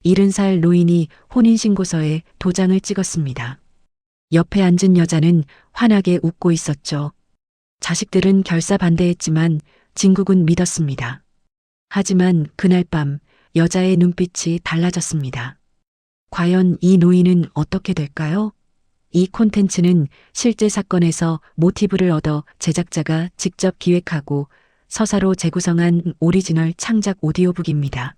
70살 노인이 혼인신고서에 도장을 찍었습니다. 옆에 앉은 여자는 환하게 웃고 있었죠. 자식들은 결사 반대했지만 진국은 믿었습니다. 하지만 그날 밤 여자의 눈빛이 달라졌습니다. 과연 이 노인은 어떻게 될까요? 이 콘텐츠는 실제 사건에서 모티브를 얻어 제작자가 직접 기획하고 서사로 재구성한 오리지널 창작 오디오북입니다.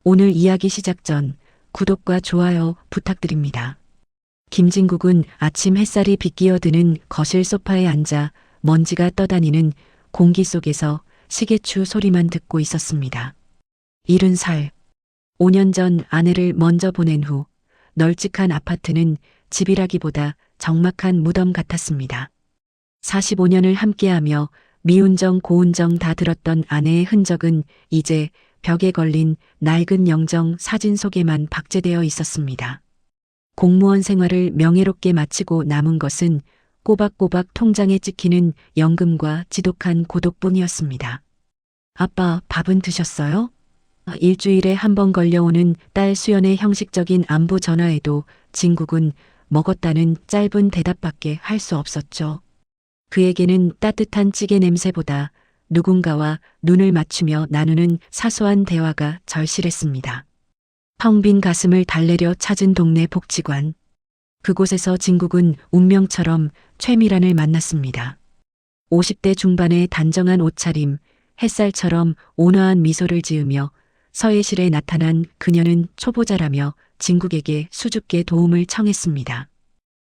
오늘 이야기 시작 전 구독과 좋아요 부탁드립니다. 김진국은 아침 햇살이 비끼어드는 거실 소파에 앉아 먼지가 떠다니는 공기 속에서 시계추 소리만 듣고 있었습니다. 70살. 5년 전 아내를 먼저 보낸 후 널찍한 아파트는 집이라기보다 적막한 무덤 같았습니다. 45년을 함께하며 미운정 고운정 다 들었던 아내의 흔적은 이제 벽에 걸린 낡은 영정 사진 속에만 박제되어 있었습니다. 공무원 생활을 명예롭게 마치고 남은 것은 꼬박꼬박 통장에 찍히는 연금과 지독한 고독뿐이었습니다. 아빠, 밥은 드셨어요? 일주일에 한 번 걸려오는 딸 수연의 형식적인 안부 전화에도 진국은 먹었다는 짧은 대답밖에 할 수 없었죠. 그에게는 따뜻한 찌개 냄새보다 누군가와 눈을 맞추며 나누는 사소한 대화가 절실했습니다. 텅 빈 가슴을 달래려 찾은 동네 복지관. 그곳에서 진국은 운명처럼 최미란을 만났습니다. 50대 중반의 단정한 옷차림, 햇살처럼 온화한 미소를 지으며 서예실에 나타난 그녀는 초보자라며 진국에게 수줍게 도움을 청했습니다.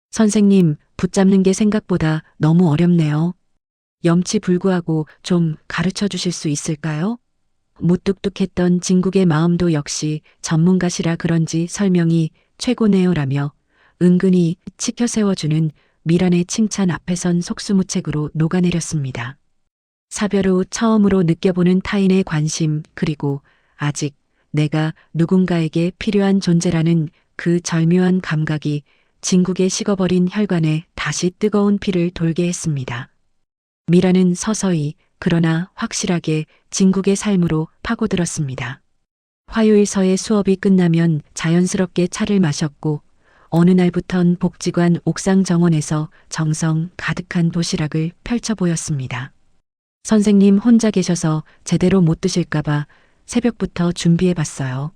선생님, 붙잡는 게 생각보다 너무 어렵네요. 염치불구하고 좀 가르쳐 주실 수 있을까요? 무뚝뚝했던 진국의 마음도 역시 전문가시라 그런지 설명이 최고네요라며 은근히 치켜 세워주는 미란의 칭찬 앞에선 속수무책으로 녹아내렸습니다. 사별 후 처음으로 느껴보는 타인의 관심, 그리고 아직 내가 누군가에게 필요한 존재라는 그 절묘한 감각이 진국의 식어버린 혈관에 다시 뜨거운 피를 돌게 했습니다. 미라는 서서히 그러나 확실하게 진국의 삶으로 파고들었습니다. 화요일 서의 수업이 끝나면 자연스럽게 차를 마셨고 어느 날부턴 복지관 옥상 정원에서 정성 가득한 도시락을 펼쳐 보였습니다. 선생님 혼자 계셔서 제대로 못 드실까봐 새벽부터 준비해봤어요.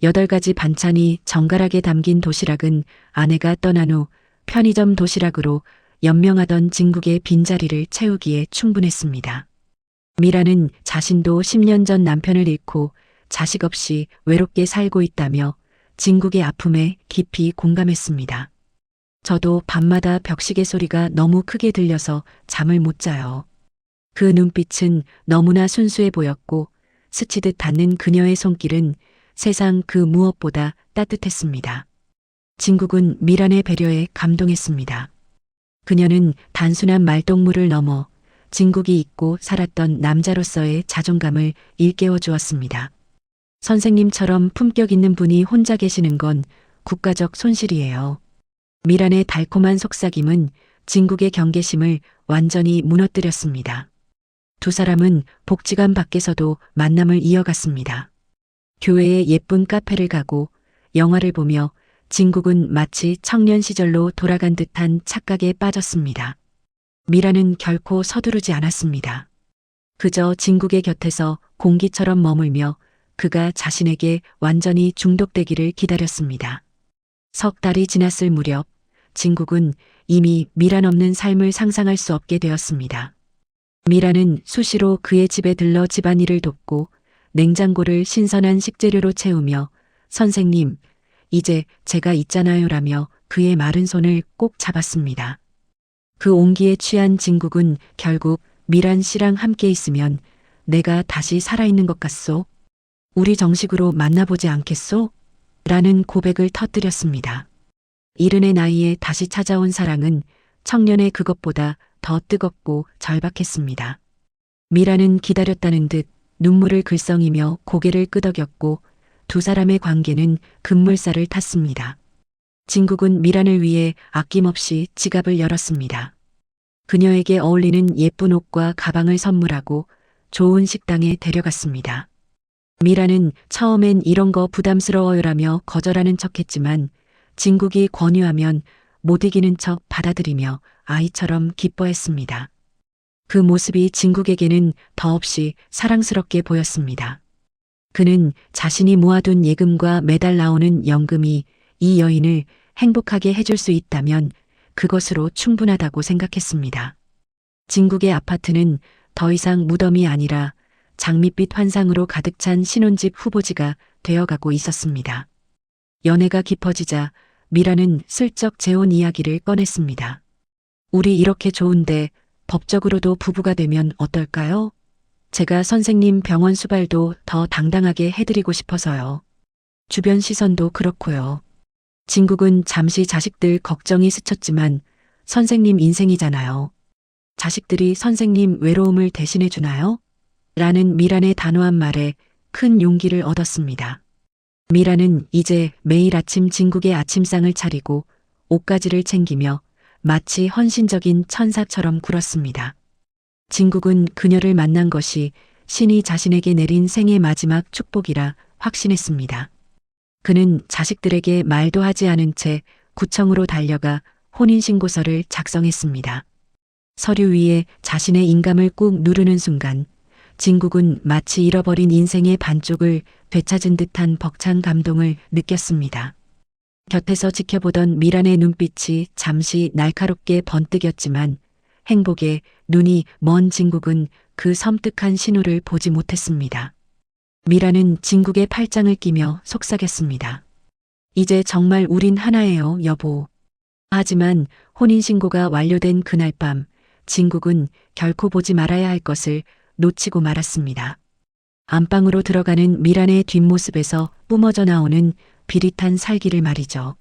8가지 반찬이 정갈하게 담긴 도시락은 아내가 떠난 후 편의점 도시락으로 연명하던 진국의 빈자리를 채우기에 충분했습니다. 미라는 자신도 10년 전 남편을 잃고 자식 없이 외롭게 살고 있다며 진국의 아픔에 깊이 공감했습니다. 저도 밤마다 벽시계 소리가 너무 크게 들려서 잠을 못 자요. 그 눈빛은 너무나 순수해 보였고 스치듯 닿는 그녀의 손길은 세상 그 무엇보다 따뜻했습니다. 진국은 미란의 배려에 감동했습니다. 그녀는 단순한 말동무를 넘어 진국이 잊고 살았던 남자로서의 자존감을 일깨워 주었습니다. 선생님처럼 품격 있는 분이 혼자 계시는 건 국가적 손실이에요. 미란의 달콤한 속삭임은 진국의 경계심을 완전히 무너뜨렸습니다. 두 사람은 복지관 밖에서도 만남을 이어갔습니다. 교회에 예쁜 카페를 가고 영화를 보며 진국은 마치 청년 시절로 돌아간 듯한 착각에 빠졌습니다. 미라는 결코 서두르지 않았습니다. 그저 진국의 곁에서 공기처럼 머물며 그가 자신에게 완전히 중독되기를 기다렸습니다. 석 달이 지났을 무렵 진국은 이미 미란 없는 삶을 상상할 수 없게 되었습니다. 미라는 수시로 그의 집에 들러 집안일을 돕고 냉장고를 신선한 식재료로 채우며 선생님, 이제 제가 있잖아요라며 그의 마른 손을 꼭 잡았습니다. 그 온기에 취한 진국은 결국 미란 씨랑 함께 있으면 내가 다시 살아있는 것 같소? 우리 정식으로 만나보지 않겠소? 라는 고백을 터뜨렸습니다. 70의 나이에 다시 찾아온 사랑은 청년의 그것보다 더 뜨겁고 절박했습니다. 미라는 기다렸다는 듯 눈물을 글썽이며 고개를 끄덕였고 두 사람의 관계는 급물살을 탔습니다. 진국은 미란을 위해 아낌없이 지갑을 열었습니다. 그녀에게 어울리는 예쁜 옷과 가방을 선물하고 좋은 식당에 데려갔습니다. 미라는 처음엔 이런 거 부담스러워요라며 거절하는 척했지만 진국이 권유하면 못 이기는 척 받아들이며 아이처럼 기뻐했습니다. 그 모습이 진국에게는 더없이 사랑스럽게 보였습니다. 그는 자신이 모아둔 예금과 매달 나오는 연금이 이 여인을 행복하게 해줄 수 있다면 그것으로 충분하다고 생각했습니다. 진국의 아파트는 더 이상 무덤이 아니라 장밋빛 환상으로 가득 찬 신혼집 후보지가 되어가고 있었습니다. 연애가 깊어지자 미라는 슬쩍 재혼 이야기를 꺼냈습니다. 우리 이렇게 좋은데 법적으로도 부부가 되면 어떨까요? 제가 선생님 병원 수발도 더 당당하게 해드리고 싶어서요. 주변 시선도 그렇고요. 진국은 잠시 자식들 걱정이 스쳤지만 선생님 인생이잖아요. 자식들이 선생님 외로움을 대신해 주나요? 라는 미란의 단호한 말에 큰 용기를 얻었습니다. 미란은 이제 매일 아침 진국의 아침상을 차리고 옷가지를 챙기며 마치 헌신적인 천사처럼 굴었습니다. 진국은 그녀를 만난 것이 신이 자신에게 내린 생의 마지막 축복이라 확신했습니다. 그는 자식들에게 말도 하지 않은 채 구청으로 달려가 혼인신고서를 작성했습니다. 서류 위에 자신의 인감을 꾹 누르는 순간 진국은 마치 잃어버린 인생의 반쪽을 되찾은 듯한 벅찬 감동을 느꼈습니다. 곁에서 지켜보던 미란의 눈빛이 잠시 날카롭게 번뜩였지만 행복에 눈이 먼 진국은 그 섬뜩한 신호를 보지 못했습니다. 미란은 진국의 팔짱을 끼며 속삭였습니다. 이제 정말 우린 하나예요, 여보. 하지만 혼인신고가 완료된 그날 밤 진국은 결코 보지 말아야 할 것을 놓치고 말았습니다. 안방으로 들어가는 미란의 뒷모습에서 뿜어져 나오는 비릿한 살기를 말이죠.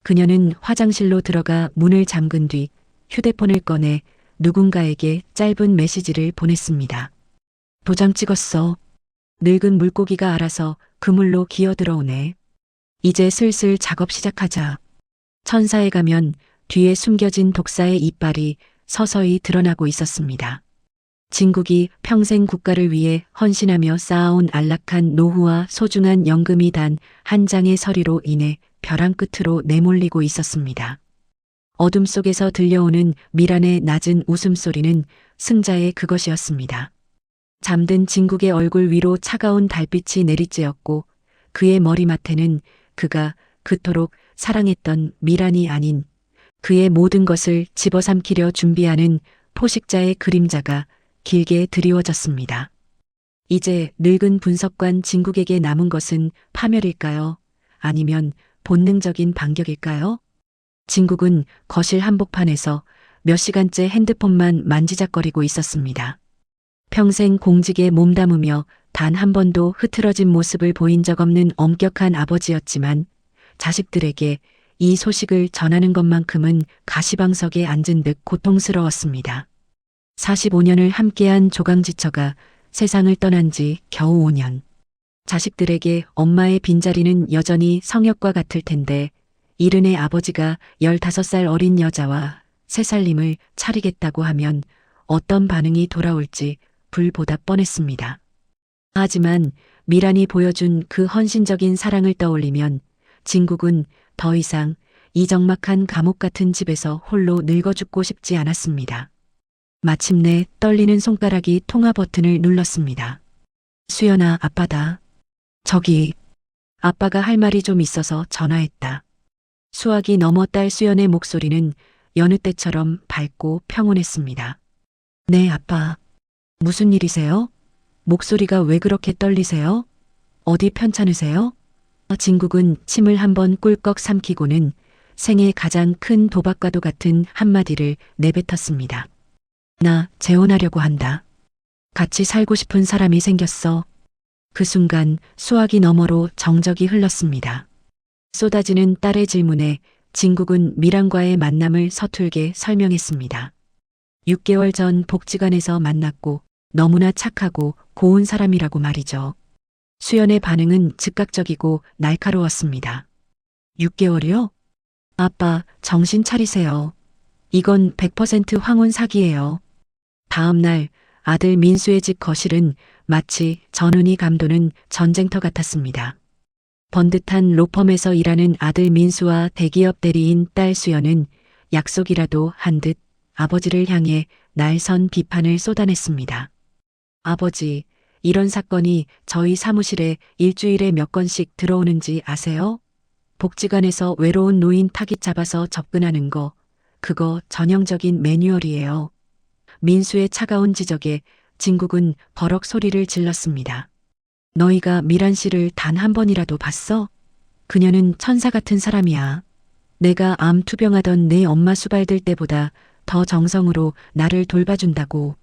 그녀는 화장실로 들어가 문을 잠근 뒤 휴대폰을 꺼내 누군가에게 짧은 메시지를 보냈습니다. 도장 찍었어. 늙은 물고기가 알아서 그물로 기어 들어오네. 이제 슬슬 작업 시작하자. 천사에 가면 뒤에 숨겨진 독사의 이빨이 서서히 드러나고 있었습니다. 진국이 평생 국가를 위해 헌신하며 쌓아온 안락한 노후와 소중한 연금이 단 한 장의 서류로 인해 벼랑 끝으로 내몰리고 있었습니다. 어둠 속에서 들려오는 미란의 낮은 웃음소리는 승자의 그것이었습니다. 잠든 진국의 얼굴 위로 차가운 달빛이 내리쬐었고 그의 머리맡에는 그가 그토록 사랑했던 미란이 아닌 그의 모든 것을 집어삼키려 준비하는 포식자의 그림자가 길게 드리워졌습니다. 이제 늙은 분석관 진국에게 남은 것은 파멸일까요? 아니면 본능적인 반격일까요? 진국은 거실 한복판에서 몇 시간째 핸드폰만 만지작거리고 있었습니다. 평생 공직에 몸담으며 단 한 번도 흐트러진 모습을 보인 적 없는 엄격한 아버지였지만 자식들에게 이 소식을 전하는 것만큼은 가시방석에 앉은 듯 고통스러웠습니다. 45년을 함께한 조강지처가 세상을 떠난 지 겨우 5년. 자식들에게 엄마의 빈자리는 여전히 성역과 같을 텐데 이른의 아버지가 15살 어린 여자와 새살림을 차리겠다고 하면 어떤 반응이 돌아올지 불보다 뻔했습니다. 하지만 미란이 보여준 그 헌신적인 사랑을 떠올리면 진국은 더 이상 이 적막한 감옥 같은 집에서 홀로 늙어 죽고 싶지 않았습니다. 마침내 떨리는 손가락이 통화 버튼을 눌렀습니다. 수연아, 아빠다. 저기, 아빠가 할 말이 좀 있어서 전화했다. 수학이 넘어 딸 수연의 목소리는 여느 때처럼 밝고 평온했습니다. 네, 아빠. 무슨 일이세요? 목소리가 왜 그렇게 떨리세요? 어디 편찮으세요? 진국은 침을 한번 꿀꺽 삼키고는 생애 가장 큰 도박과도 같은 한마디를 내뱉었습니다. 나 재혼하려고 한다. 같이 살고 싶은 사람이 생겼어. 그 순간 수화기 너머로 정적이 흘렀습니다. 쏟아지는 딸의 질문에 진국은 미란과의 만남을 서툴게 설명했습니다. 6개월 전 복지관에서 만났고 너무나 착하고 고운 사람이라고 말이죠. 수연의 반응은 즉각적이고 날카로웠습니다. 6개월이요? 아빠, 정신 차리세요. 이건 100% 황혼 사기예요. 다음 날 아들 민수의 집 거실은 마치 전운이 감도는 전쟁터 같았습니다. 번듯한 로펌에서 일하는 아들 민수와 대기업 대리인 딸 수연은 약속이라도 한 듯 아버지를 향해 날선 비판을 쏟아냈습니다. 아버지, 이런 사건이 저희 사무실에 일주일에 몇 건씩 들어오는지 아세요? 복지관에서 외로운 노인 타깃 잡아서 접근하는 거, 그거 전형적인 매뉴얼이에요. 민수의 차가운 지적에 진국은 버럭 소리를 질렀습니다. 너희가 미란 씨를 단 한 번이라도 봤어? 그녀는 천사 같은 사람이야. 내가 암 투병하던 내 엄마 수발들 때보다 더 정성으로 나를 돌봐준다고.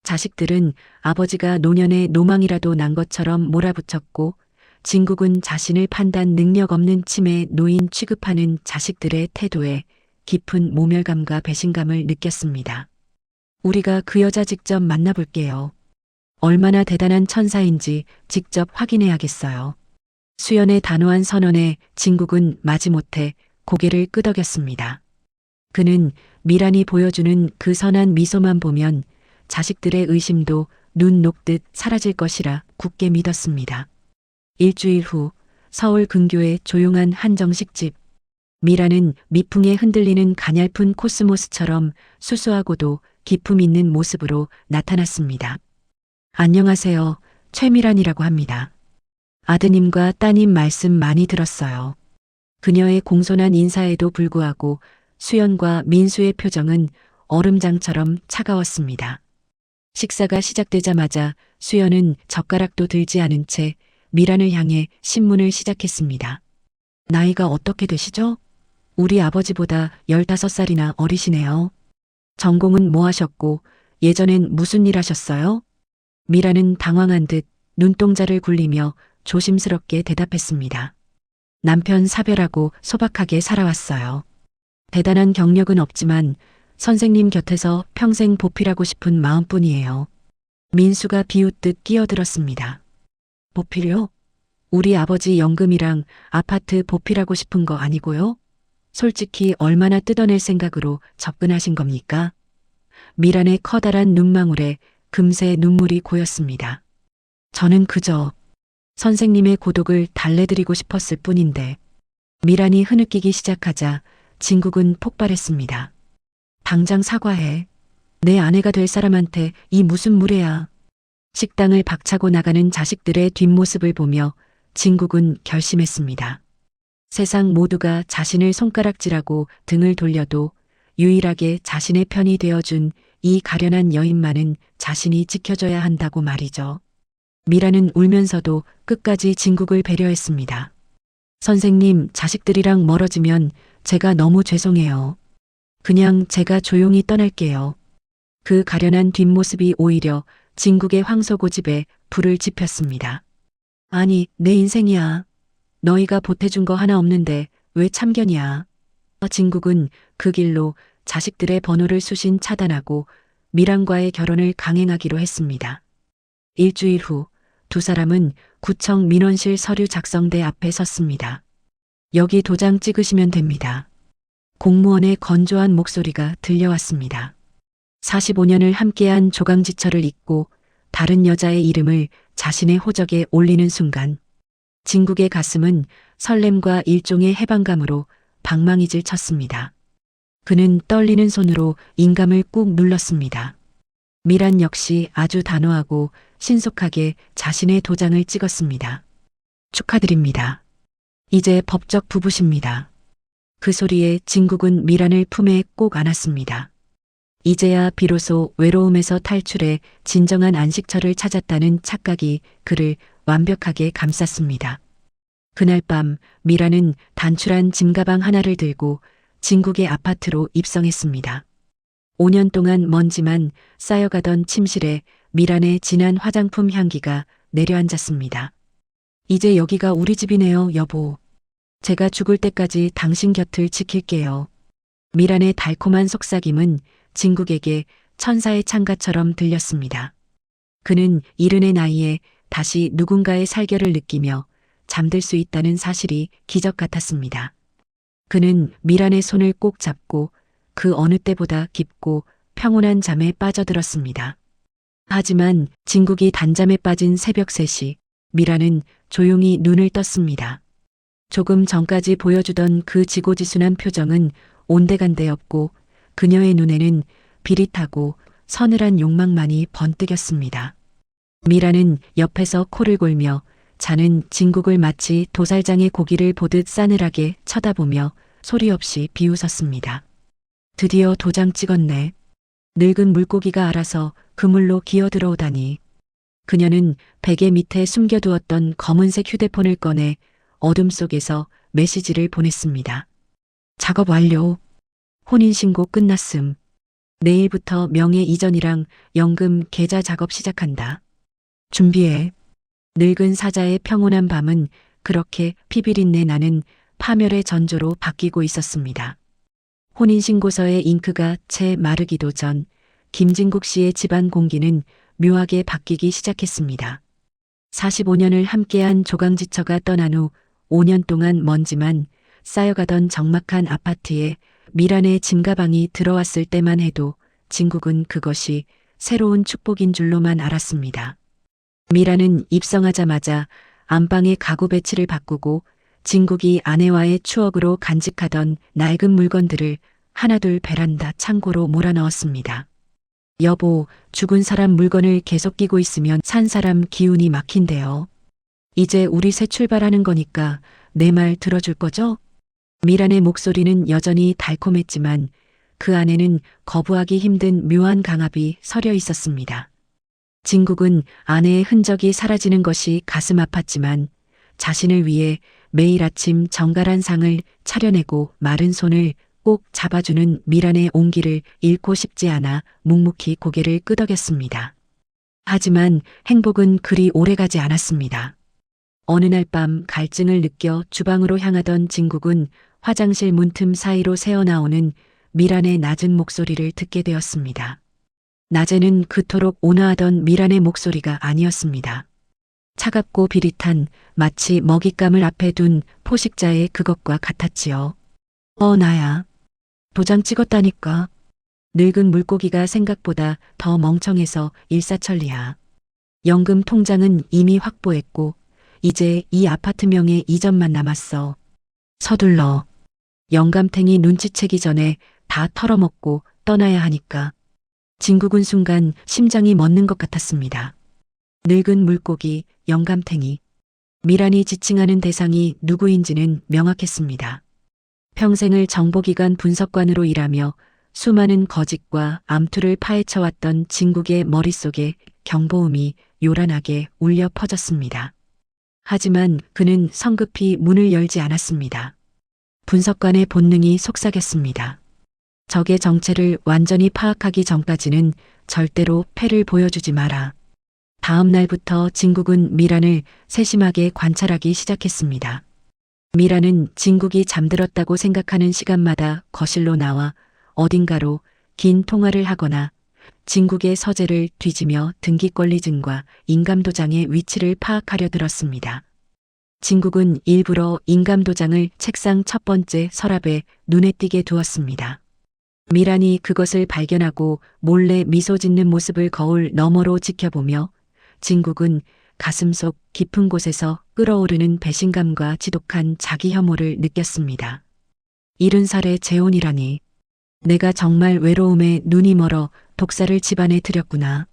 자식들은 아버지가 노년에 노망이라도 난 것처럼 몰아붙였고 진국은 자신을 판단 능력 없는 치매 노인 취급하는 자식들의 태도에 깊은 모멸감과 배신감을 느꼈습니다. 우리가 그 여자 직접 만나볼게요. 얼마나 대단한 천사인지 직접 확인해야겠어요. 수연의 단호한 선언에 진국은 마지못해 고개를 끄덕였습니다. 그는 미란이 보여주는 그 선한 미소만 보면 자식들의 의심도 눈 녹듯 사라질 것이라 굳게 믿었습니다. 일주일 후 서울 근교의 조용한 한정식집. 미란은 미풍에 흔들리는 가냘픈 코스모스처럼 수수하고도 기품 있는 모습으로 나타났습니다. 안녕하세요. 최미란이라고 합니다. 아드님과 따님 말씀 많이 들었어요. 그녀의 공손한 인사에도 불구하고 수연과 민수의 표정은 얼음장처럼 차가웠습니다. 식사가 시작되자마자 수연은 젓가락도 들지 않은 채 미란을 향해 신문을 시작했습니다. 나이가 어떻게 되시죠? 우리 아버지보다 15살이나 어리시네요. 전공은 뭐 하셨고 예전엔 무슨 일 하셨어요? 미란은 당황한 듯 눈동자를 굴리며 조심스럽게 대답했습니다. 남편 사별하고 소박하게 살아왔어요. 대단한 경력은 없지만 선생님 곁에서 평생 보필하고 싶은 마음뿐이에요. 민수가 비웃듯 끼어들었습니다. 보필요? 우리 아버지 연금이랑 아파트 보필하고 싶은 거 아니고요? 솔직히 얼마나 뜯어낼 생각으로 접근하신 겁니까? 미란의 커다란 눈망울에 금세 눈물이 고였습니다. 저는 그저 선생님의 고독을 달래드리고 싶었을 뿐인데. 미란이 흐느끼기 시작하자 진국은 폭발했습니다. 당장 사과해. 내 아내가 될 사람한테 이 무슨 무례야. 식당을 박차고 나가는 자식들의 뒷모습을 보며 진국은 결심했습니다. 세상 모두가 자신을 손가락질하고 등을 돌려도 유일하게 자신의 편이 되어준 이 가련한 여인만은 자신이 지켜줘야 한다고 말이죠. 미라는 울면서도 끝까지 진국을 배려했습니다. 선생님, 자식들이랑 멀어지면 제가 너무 죄송해요. 그냥 제가 조용히 떠날게요. 그 가련한 뒷모습이 오히려 진국의 황소고집에 불을 지폈습니다. 아니, 내 인생이야. 너희가 보태준 거 하나 없는데 왜 참견이야. 진국은 그 길로 자식들의 번호를 수신 차단하고 미란과의 결혼을 강행하기로 했습니다. 일주일 후 두 사람은 구청 민원실 서류 작성대 앞에 섰습니다. 여기 도장 찍으시면 됩니다. 공무원의 건조한 목소리가 들려왔습니다. 45년을 함께한 조강지처를 잊고 다른 여자의 이름을 자신의 호적에 올리는 순간 진국의 가슴은 설렘과 일종의 해방감으로 방망이질 쳤습니다. 그는 떨리는 손으로 인감을 꾹 눌렀습니다. 미란 역시 아주 단호하고 신속하게 자신의 도장을 찍었습니다. 축하드립니다. 이제 법적 부부십니다. 그 소리에 진국은 미란을 품에 꼭 안았습니다. 이제야 비로소 외로움에서 탈출해 진정한 안식처를 찾았다는 착각이 그를 완벽하게 감쌌습니다. 그날 밤 미란은 단출한 짐가방 하나를 들고 진국의 아파트로 입성했습니다. 5년 동안 먼지만 쌓여가던 침실에 미란의 진한 화장품 향기가 내려앉았습니다. 이제 여기가 우리 집이네요, 여보. 제가 죽을 때까지 당신 곁을 지킬게요. 미란의 달콤한 속삭임은 진국에게 천사의 창가처럼 들렸습니다. 그는 이른의 나이에 다시 누군가의 살결을 느끼며 잠들 수 있다는 사실이 기적 같았습니다. 그는 미란의 손을 꼭 잡고 그 어느 때보다 깊고 평온한 잠에 빠져들었습니다. 하지만 진국이 단잠에 빠진 새벽 3시, 미라는 조용히 눈을 떴습니다. 조금 전까지 보여주던 그 지고지순한 표정은 온데간데 없고 그녀의 눈에는 비릿하고 서늘한 욕망만이 번뜩였습니다. 미라는 옆에서 코를 골며 자는 진국을 마치 도살장의 고기를 보듯 싸늘하게 쳐다보며 소리 없이 비웃었습니다. 드디어 도장 찍었네. 늙은 물고기가 알아서 그물로 기어들어오다니. 그녀는 베개 밑에 숨겨두었던 검은색 휴대폰을 꺼내 어둠 속에서 메시지를 보냈습니다. 작업 완료. 혼인신고 끝났음. 내일부터 명예 이전이랑 연금 계좌 작업 시작한다. 준비해. 늙은 사자의 평온한 밤은 그렇게 피비린내 나는 파멸의 전조로 바뀌고 있었습니다. 혼인신고서의 잉크가 채 마르기도 전 김진국 씨의 집안 공기는 묘하게 바뀌기 시작했습니다. 45년을 함께한 조강지처가 떠난 후 5년 동안 먼지만 쌓여가던 적막한 아파트에 미란의 짐가방이 들어왔을 때만 해도 진국은 그것이 새로운 축복인 줄로만 알았습니다. 미란은 입성하자마자 안방의 가구 배치를 바꾸고 진국이 아내와의 추억으로 간직하던 낡은 물건들을 하나둘 베란다 창고로 몰아넣었습니다. 여보, 죽은 사람 물건을 계속 끼고 있으면 산 사람 기운이 막힌대요. 이제 우리 새 출발하는 거니까 내 말 들어줄 거죠? 미란의 목소리는 여전히 달콤했지만 그 안에는 거부하기 힘든 묘한 강압이 서려 있었습니다. 진국은 아내의 흔적이 사라지는 것이 가슴 아팠지만 자신을 위해 매일 아침 정갈한 상을 차려내고 마른 손을 꼭 잡아주는 미란의 온기를 잃고 싶지 않아 묵묵히 고개를 끄덕였습니다. 하지만 행복은 그리 오래가지 않았습니다. 어느 날 밤 갈증을 느껴 주방으로 향하던 진국은 화장실 문틈 사이로 새어나오는 미란의 낮은 목소리를 듣게 되었습니다. 낮에는 그토록 온화하던 미란의 목소리가 아니었습니다. 차갑고 비릿한 마치 먹잇감을 앞에 둔 포식자의 그것과 같았지요. 나야. 도장 찍었다니까. 늙은 물고기가 생각보다 더 멍청해서 일사천리야. 연금 통장은 이미 확보했고 이제 이 아파트 명의 이전만 남았어. 서둘러. 영감탱이 눈치채기 전에 다 털어먹고 떠나야 하니까. 진국은 순간 심장이 멎는 것 같았습니다. 늙은 물고기, 영감탱이. 미란이 지칭하는 대상이 누구인지는 명확했습니다. 평생을 정보기관 분석관으로 일하며 수많은 거짓과 암투를 파헤쳐왔던 진국의 머릿속에 경보음이 요란하게 울려 퍼졌습니다. 하지만 그는 성급히 문을 열지 않았습니다. 분석관의 본능이 속삭였습니다. 적의 정체를 완전히 파악하기 전까지는 절대로 패를 보여주지 마라. 다음 날부터 진국은 미란을 세심하게 관찰하기 시작했습니다. 미란은 진국이 잠들었다고 생각하는 시간마다 거실로 나와 어딘가로 긴 통화를 하거나 진국의 서재를 뒤지며 등기권리증과 인감도장의 위치를 파악하려 들었습니다. 진국은 일부러 인감도장을 책상 첫 번째 서랍에 눈에 띄게 두었습니다. 미란이 그것을 발견하고 몰래 미소 짓는 모습을 거울 너머로 지켜보며 진국은 가슴속 깊은 곳에서 끓어오르는 배신감과 지독한 자기 혐오를 느꼈습니다. 70살의 재혼이라니. 내가 정말 외로움에 눈이 멀어 독사를 집안에 들였구나.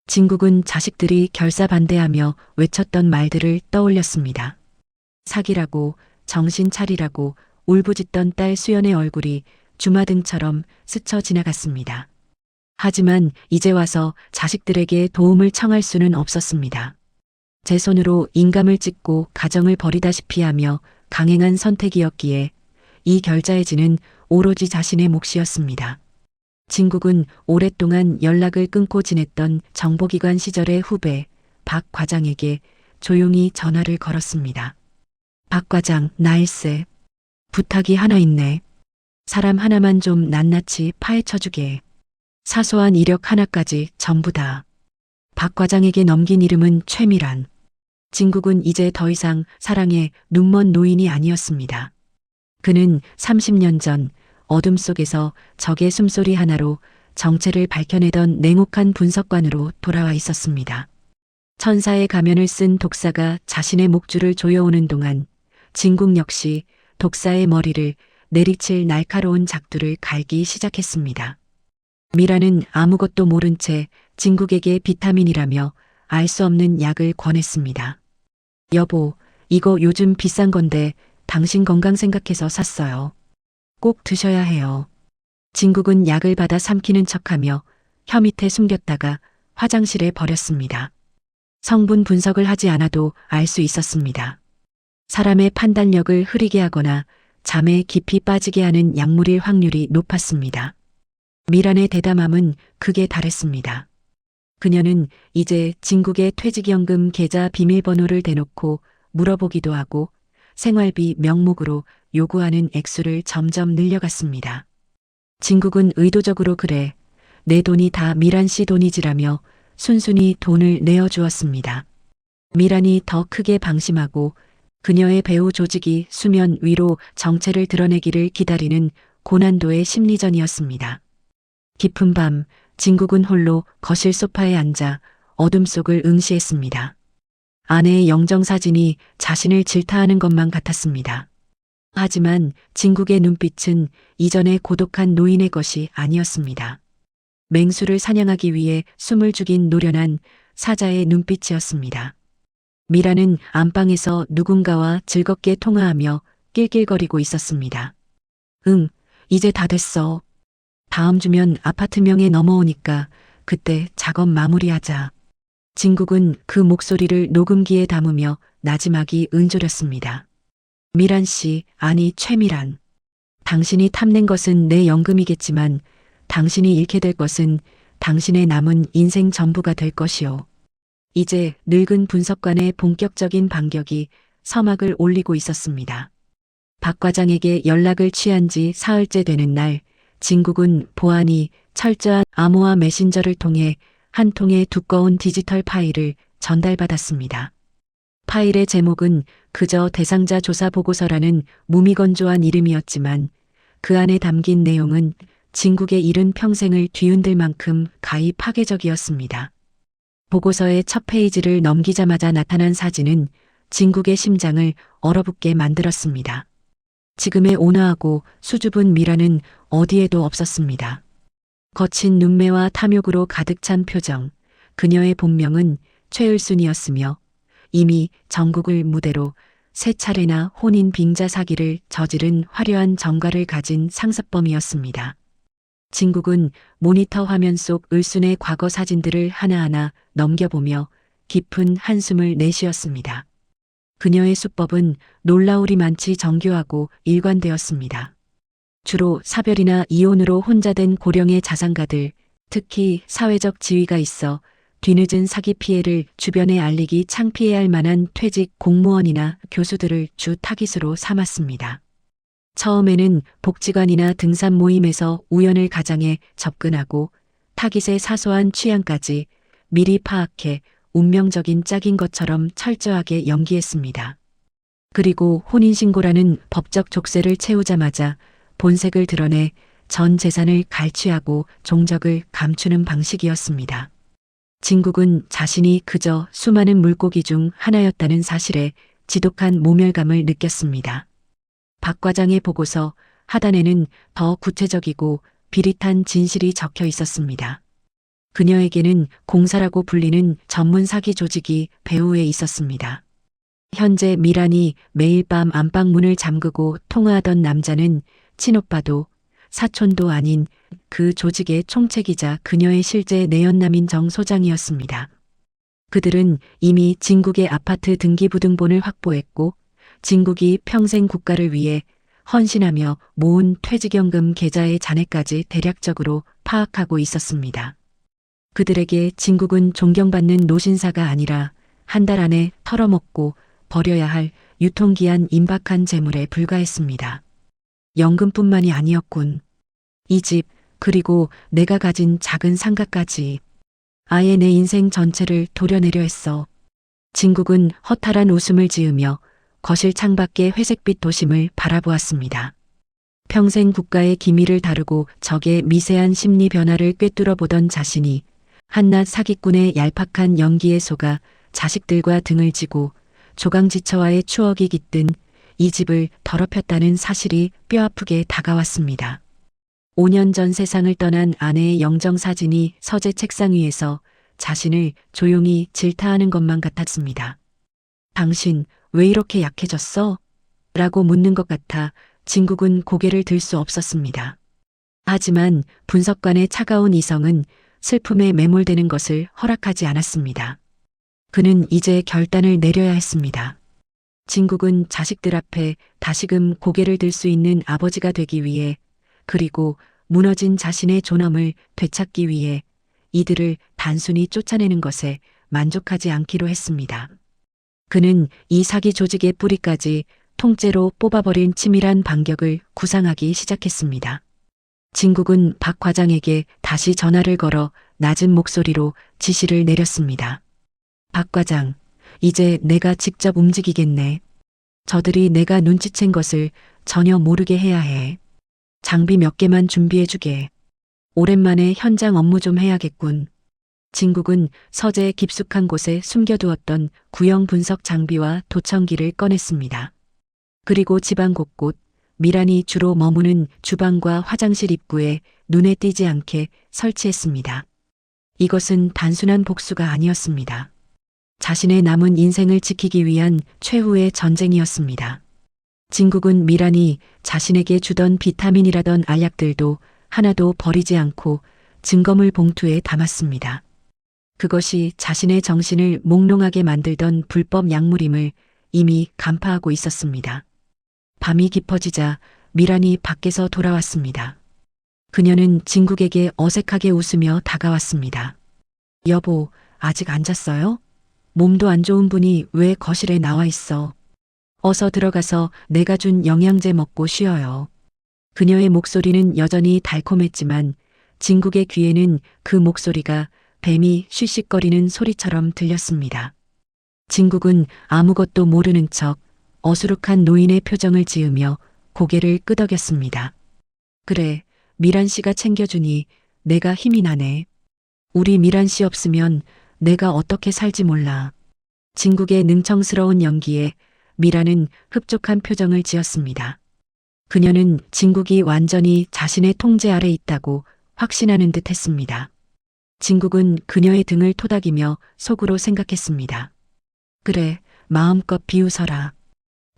진국은 자식들이 결사반대하며 외쳤던 말들을 떠올렸습니다. 사기라고, 정신 차리라고 울부짖던 딸 수연의 얼굴이 주마등처럼 스쳐 지나갔습니다. 하지만 이제 와서 자식들에게 도움을 청할 수는 없었습니다. 제 손으로 인감을 찍고 가정을 버리다시피 하며 강행한 선택이었기에 이 결자의 진은 오로지 자신의 몫이었습니다. 진국은 오랫동안 연락을 끊고 지냈던 정보기관 시절의 후배 박 과장에게 조용히 전화를 걸었습니다. 박 과장, 나일세. 부탁이 하나 있네. 사람 하나만 좀 낱낱이 파헤쳐주게. 사소한 이력 하나까지 전부 다. 박 과장에게 넘긴 이름은 최미란. 진국은 이제 더 이상 사랑에 눈먼 노인이 아니었습니다. 그는 30년 전 어둠 속에서 적의 숨소리 하나로 정체를 밝혀내던 냉혹한 분석관으로 돌아와 있었습니다. 천사의 가면을 쓴 독사가 자신의 목줄을 조여오는 동안 진국 역시 독사의 머리를 내리칠 날카로운 작두를 갈기 시작했습니다. 미라는 아무것도 모른 채 진국에게 비타민이라며 알 수 없는 약을 권했습니다. 여보, 이거 요즘 비싼 건데 당신 건강 생각해서 샀어요. 꼭 드셔야 해요. 진국은 약을 받아 삼키는 척하며 혀 밑에 숨겼다가 화장실에 버렸습니다. 성분 분석을 하지 않아도 알 수 있었습니다. 사람의 판단력을 흐리게 하거나 잠에 깊이 빠지게 하는 약물일 확률이 높았습니다. 미란의 대담함은 극에 달했습니다. 그녀는 이제 진국의 퇴직연금 계좌 비밀번호를 대놓고 물어보기도 하고 생활비 명목으로 요구하는 액수를 점점 늘려갔습니다. 진국은 의도적으로 그래, 내 돈이 다 미란 씨 돈이지라며 순순히 돈을 내어주었습니다. 미란이 더 크게 방심하고 그녀의 배후 조직이 수면 위로 정체를 드러내기를 기다리는 고난도의 심리전이었습니다. 깊은 밤, 진국은 홀로 거실 소파에 앉아 어둠 속을 응시했습니다. 아내의 영정사진이 자신을 질타하는 것만 같았습니다. 하지만 진국의 눈빛은 이전의 고독한 노인의 것이 아니었습니다. 맹수를 사냥하기 위해 숨을 죽인 노련한 사자의 눈빛이었습니다. 미라는 안방에서 누군가와 즐겁게 통화하며 낄낄거리고 있었습니다. 응, 이제 다 됐어. 다음 주면 아파트명에 넘어오니까 그때 작업 마무리하자. 진국은 그 목소리를 녹음기에 담으며 나지막이 응조렸습니다. 미란 씨, 아니 최미란. 당신이 탐낸 것은 내 연금이겠지만 당신이 잃게 될 것은 당신의 남은 인생 전부가 될 것이오. 이제 늙은 분석관의 본격적인 반격이 서막을 올리고 있었습니다. 박 과장에게 연락을 취한 지 사흘째 되는 날, 진국은 보안이 철저한 암호화 메신저를 통해 한 통의 두꺼운 디지털 파일을 전달받았습니다. 파일의 제목은 그저 대상자 조사 보고서라는 무미건조한 이름이었지만 그 안에 담긴 내용은 진국의 이른 평생을 뒤흔들 만큼 가히 파괴적이었습니다. 보고서의 첫 페이지를 넘기자마자 나타난 사진은 진국의 심장을 얼어붙게 만들었습니다. 지금의 온화하고 수줍은 미라는 어디에도 없었습니다. 거친 눈매와 탐욕으로 가득 찬 표정, 그녀의 본명은 최을순이었으며 이미 전국을 무대로 세 차례나 혼인 빙자 사기를 저지른 화려한 정과를 가진 상습범이었습니다. 진국은 모니터 화면 속 을순의 과거 사진들을 하나하나 넘겨보며 깊은 한숨을 내쉬었습니다. 그녀의 수법은 놀라우리만치 정교하고 일관되었습니다. 주로 사별이나 이혼으로 혼자 된 고령의 자산가들, 특히 사회적 지위가 있어 뒤늦은 사기 피해를 주변에 알리기 창피해야 할 만한 퇴직 공무원이나 교수들을 주 타깃으로 삼았습니다. 처음에는 복지관이나 등산 모임에서 우연을 가장해 접근하고 타깃의 사소한 취향까지 미리 파악해 운명적인 짝인 것처럼 철저하게 연기했습니다. 그리고 혼인신고라는 법적 족쇄를 채우자마자 본색을 드러내 전 재산을 갈취하고 종적을 감추는 방식이었습니다. 진국은 자신이 그저 수많은 물고기 중 하나였다는 사실에 지독한 모멸감을 느꼈습니다. 박 과장의 보고서 하단에는 더 구체적이고 비릿한 진실이 적혀 있었습니다. 그녀에게는 공사라고 불리는 전문 사기 조직이 배후에 있었습니다. 현재 미란이 매일 밤 안방 문을 잠그고 통화하던 남자는 친오빠도 사촌도 아닌 그 조직의 총책이자 그녀의 실제 내연남인 정 소장이었습니다. 그들은 이미 진국의 아파트 등기부등본을 확보했고 진국이 평생 국가를 위해 헌신하며 모은 퇴직연금 계좌의 잔액까지 대략적으로 파악하고 있었습니다. 그들에게 진국은 존경받는 노신사가 아니라 한 달 안에 털어먹고 버려야 할 유통기한 임박한 재물에 불과했습니다. 연금뿐만이 아니었군. 이 집, 그리고 내가 가진 작은 상가까지. 아예 내 인생 전체를 도려내려 했어. 진국은 허탈한 웃음을 지으며 거실 창밖의 회색빛 도심을 바라보았습니다. 평생 국가의 기밀을 다루고 적의 미세한 심리 변화를 꿰뚫어 보던 자신이 한낱 사기꾼의 얄팍한 연기에 속아 자식들과 등을 지고 조강지처와의 추억이 깃든 이 집을 더럽혔다는 사실이 뼈아프게 다가왔습니다. 5년 전 세상을 떠난 아내의 영정사진이 서재 책상 위에서 자신을 조용히 질타하는 것만 같았습니다. 당신 왜 이렇게 약해졌어? 라고 묻는 것 같아 진국은 고개를 들 수 없었습니다. 하지만 분석관의 차가운 이성은 슬픔에 매몰되는 것을 허락하지 않았습니다. 그는 이제 결단을 내려야 했습니다. 진국은 자식들 앞에 다시금 고개를 들 수 있는 아버지가 되기 위해, 그리고 무너진 자신의 존엄을 되찾기 위해 이들을 단순히 쫓아내는 것에 만족하지 않기로 했습니다. 그는 이 사기 조직의 뿌리까지 통째로 뽑아버린 치밀한 반격을 구상하기 시작했습니다. 진국은 박 과장에게 다시 전화를 걸어 낮은 목소리로 지시를 내렸습니다. 박 과장, 이제 내가 직접 움직이겠네. 저들이 내가 눈치챈 것을 전혀 모르게 해야 해. 장비 몇 개만 준비해주게. 오랜만에 현장 업무 좀 해야겠군. 진국은 서재 깊숙한 곳에 숨겨두었던 구형 분석 장비와 도청기를 꺼냈습니다. 그리고 집안 곳곳, 미란이 주로 머무는 주방과 화장실 입구에 눈에 띄지 않게 설치했습니다. 이것은 단순한 복수가 아니었습니다. 자신의 남은 인생을 지키기 위한 최후의 전쟁이었습니다. 진국은 미란이 자신에게 주던 비타민이라던 알약들도 하나도 버리지 않고 증거물 봉투에 담았습니다. 그것이 자신의 정신을 몽롱하게 만들던 불법 약물임을 이미 간파하고 있었습니다. 밤이 깊어지자 미란이 밖에서 돌아왔습니다. 그녀는 진국에게 어색하게 웃으며 다가왔습니다. 여보, 아직 안 잤어요? 몸도 안 좋은 분이 왜 거실에 나와 있어? 어서 들어가서 내가 준 영양제 먹고 쉬어요. 그녀의 목소리는 여전히 달콤했지만 진국의 귀에는 그 목소리가 뱀이 쉬쉬거리는 소리처럼 들렸습니다. 진국은 아무것도 모르는 척 어수룩한 노인의 표정을 지으며 고개를 끄덕였습니다. 그래, 미란 씨가 챙겨주니 내가 힘이 나네. 우리 미란 씨 없으면 내가 어떻게 살지 몰라. 진국의 능청스러운 연기에 미란은 흡족한 표정을 지었습니다. 그녀는 진국이 완전히 자신의 통제 아래 있다고 확신하는 듯 했습니다. 진국은 그녀의 등을 토닥이며 속으로 생각했습니다. 그래, 마음껏 비웃어라.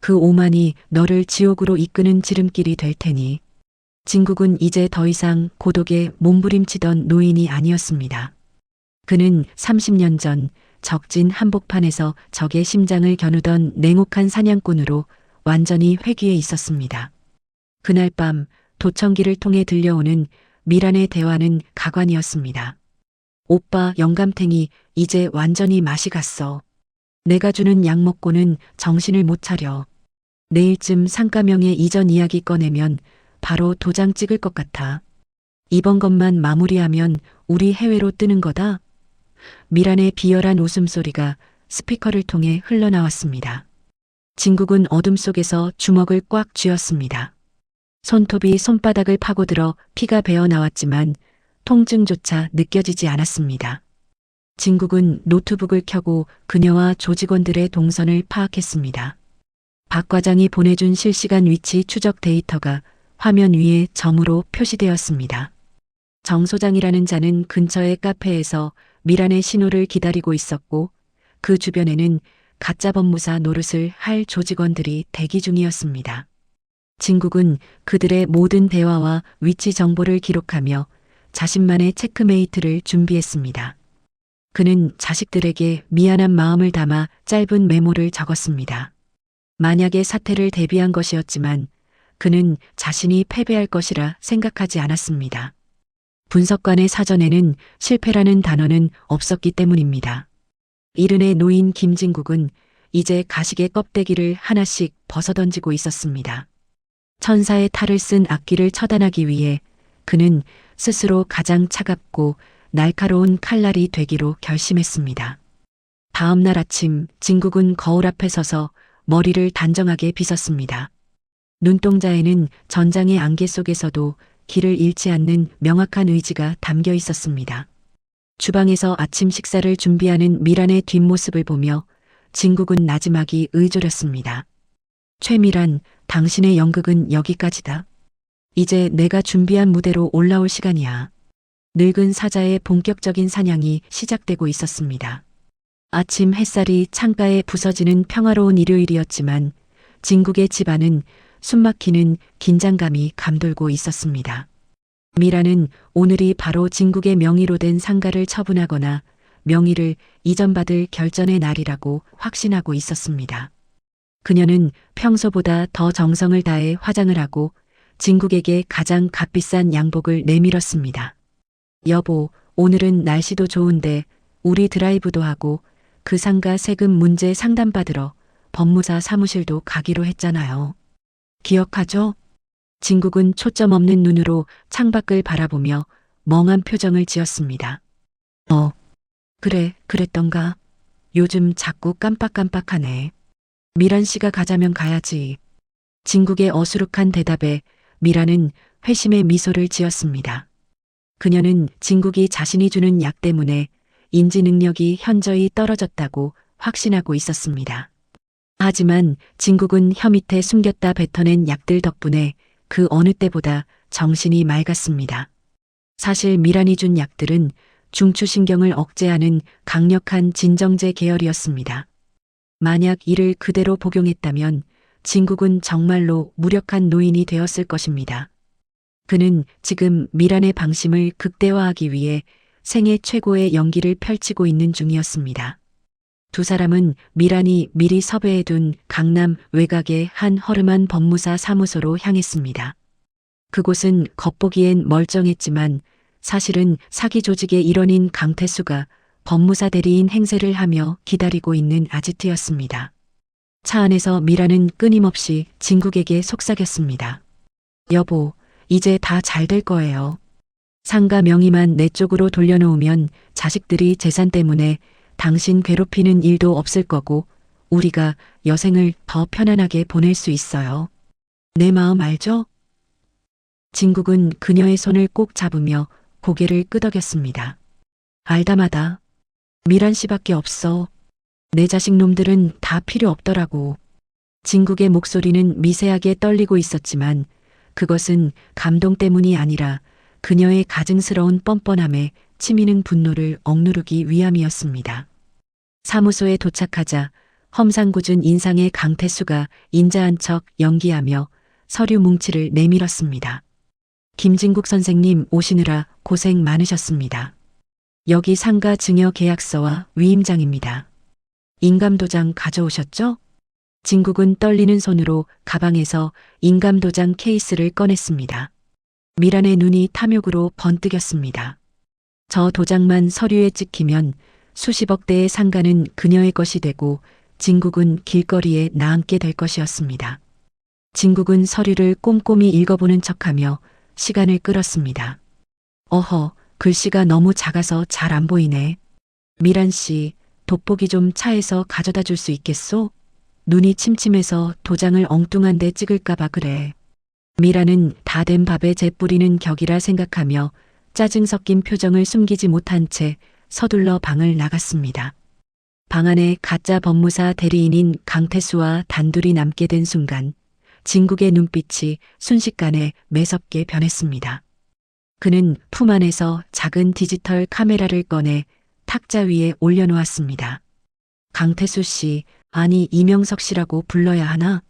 그 오만이 너를 지옥으로 이끄는 지름길이 될 테니. 진국은 이제 더 이상 고독에 몸부림치던 노인이 아니었습니다. 그는 30년 전 적진 한복판에서 적의 심장을 겨누던 냉혹한 사냥꾼으로 완전히 회귀해 있었습니다. 그날 밤 도청기를 통해 들려오는 미란의 대화는 가관이었습니다. 오빠 영감탱이 이제 완전히 맛이 갔어. 내가 주는 약 먹고는 정신을 못 차려. 내일쯤 상가명의 이전 이야기 꺼내면 바로 도장 찍을 것 같아. 이번 것만 마무리하면 우리 해외로 뜨는 거다. 미란의 비열한 웃음소리가 스피커를 통해 흘러나왔습니다. 진국은 어둠 속에서 주먹을 꽉 쥐었습니다. 손톱이 손바닥을 파고들어 피가 배어 나왔지만 통증조차 느껴지지 않았습니다. 진국은 노트북을 켜고 그녀와 조직원들의 동선을 파악했습니다. 박 과장이 보내준 실시간 위치 추적 데이터가 화면 위에 점으로 표시되었습니다. 정 소장이라는 자는 근처의 카페에서 미란의 신호를 기다리고 있었고 그 주변에는 가짜 법무사 노릇을 할 조직원들이 대기 중이었습니다. 진국은 그들의 모든 대화와 위치 정보를 기록하며 자신만의 체크메이트를 준비했습니다. 그는 자식들에게 미안한 마음을 담아 짧은 메모를 적었습니다. 만약의 사태를 대비한 것이었지만 그는 자신이 패배할 것이라 생각하지 않았습니다. 분석관의 사전에는 실패라는 단어는 없었기 때문입니다. 이른의 노인 김진국은 이제 가식의 껍데기를 하나씩 벗어던지고 있었습니다. 천사의 탈을 쓴 악기를 처단하기 위해 그는 스스로 가장 차갑고 날카로운 칼날이 되기로 결심했습니다. 다음 날 아침 진국은 거울 앞에 서서 머리를 단정하게 빗었습니다. 눈동자에는 전장의 안개 속에서도 길을 잃지 않는 명확한 의지가 담겨 있었습니다. 주방에서 아침 식사를 준비하는 미란의 뒷모습을 보며 진국은 나지막이 의졸였습니다. 최미란, 당신의 연극은 여기까지다. 이제 내가 준비한 무대로 올라올 시간이야. 늙은 사자의 본격적인 사냥이 시작되고 있었습니다. 아침 햇살이 창가에 부서지는 평화로운 일요일이었지만 진국의 집안은 숨막히는 긴장감이 감돌고 있었습니다. 미라는 오늘이 바로 진국의 명의로 된 상가를 처분하거나 명의를 이전받을 결전의 날이라고 확신하고 있었습니다. 그녀는 평소보다 더 정성을 다해 화장을 하고 진국에게 가장 값비싼 양복을 내밀었습니다. 여보, 오늘은 날씨도 좋은데 우리 드라이브도 하고 그 상가 세금 문제 상담받으러 법무사 사무실도 가기로 했잖아요. 기억하죠? 진국은 초점 없는 눈으로 창밖을 바라보며 멍한 표정을 지었습니다. 그래, 그랬던가. 요즘 자꾸 깜빡깜빡하네. 미란 씨가 가자면 가야지. 진국의 어수룩한 대답에 미란은 회심의 미소를 지었습니다. 그녀는 진국이 자신이 주는 약 때문에 인지 능력이 현저히 떨어졌다고 확신하고 있었습니다. 하지만 진국은 혀 밑에 숨겼다 뱉어낸 약들 덕분에 그 어느 때보다 정신이 맑았습니다. 사실 미란이 준 약들은 중추신경을 억제하는 강력한 진정제 계열이었습니다. 만약 이를 그대로 복용했다면 진국은 정말로 무력한 노인이 되었을 것입니다. 그는 지금 미란의 방심을 극대화하기 위해 생애 최고의 연기를 펼치고 있는 중이었습니다. 두 사람은 미란이 미리 섭외해둔 강남 외곽의 한 허름한 법무사 사무소로 향했습니다. 그곳은 겉보기엔 멀쩡했지만 사실은 사기 조직의 일원인 강태수가 법무사 대리인 행세를 하며 기다리고 있는 아지트였습니다. 차 안에서 미란은 끊임없이 진국에게 속삭였습니다. 여보, 이제 다 잘 될 거예요. 상가 명의만 내 쪽으로 돌려놓으면 자식들이 재산 때문에 당신 괴롭히는 일도 없을 거고 우리가 여생을 더 편안하게 보낼 수 있어요. 내 마음 알죠? 진국은 그녀의 손을 꼭 잡으며 고개를 끄덕였습니다. 알다마다. 미란 씨밖에 없어. 내 자식 놈들은 다 필요 없더라고. 진국의 목소리는 미세하게 떨리고 있었지만 그것은 감동 때문이 아니라 그녀의 가증스러운 뻔뻔함에 치미는 분노를 억누르기 위함이었습니다. 사무소에 도착하자 험상궂은 인상의 강태수가 인자한 척 연기하며 서류 뭉치를 내밀었습니다. 김진국 선생님 오시느라 고생 많으셨습니다. 여기 상가 증여 계약서와 위임장입니다. 인감도장 가져오셨죠? 진국은 떨리는 손으로 가방에서 인감도장 케이스를 꺼냈습니다. 미란의 눈이 탐욕으로 번뜩였습니다. 저 도장만 서류에 찍히면 수십억 대의 상가는 그녀의 것이 되고 진국은 길거리에 나앉게 될 것이었습니다. 진국은 서류를 꼼꼼히 읽어보는 척하며 시간을 끌었습니다. 어허, 글씨가 너무 작아서 잘 안 보이네. 미란 씨, 돋보기 좀 차에서 가져다 줄 수 있겠소? 눈이 침침해서 도장을 엉뚱한 데 찍을까봐 그래. 미란은 다 된 밥에 재 뿌리는 격이라 생각하며 짜증 섞인 표정을 숨기지 못한 채 서둘러 방을 나갔습니다. 방 안에 가짜 법무사 대리인인 강태수와 단둘이 남게 된 순간 진국의 눈빛이 순식간에 매섭게 변했습니다. 그는 품 안에서 작은 디지털 카메라를 꺼내 탁자 위에 올려놓았습니다. 강태수 씨, 아니 이명석 씨라고 불러야 하나?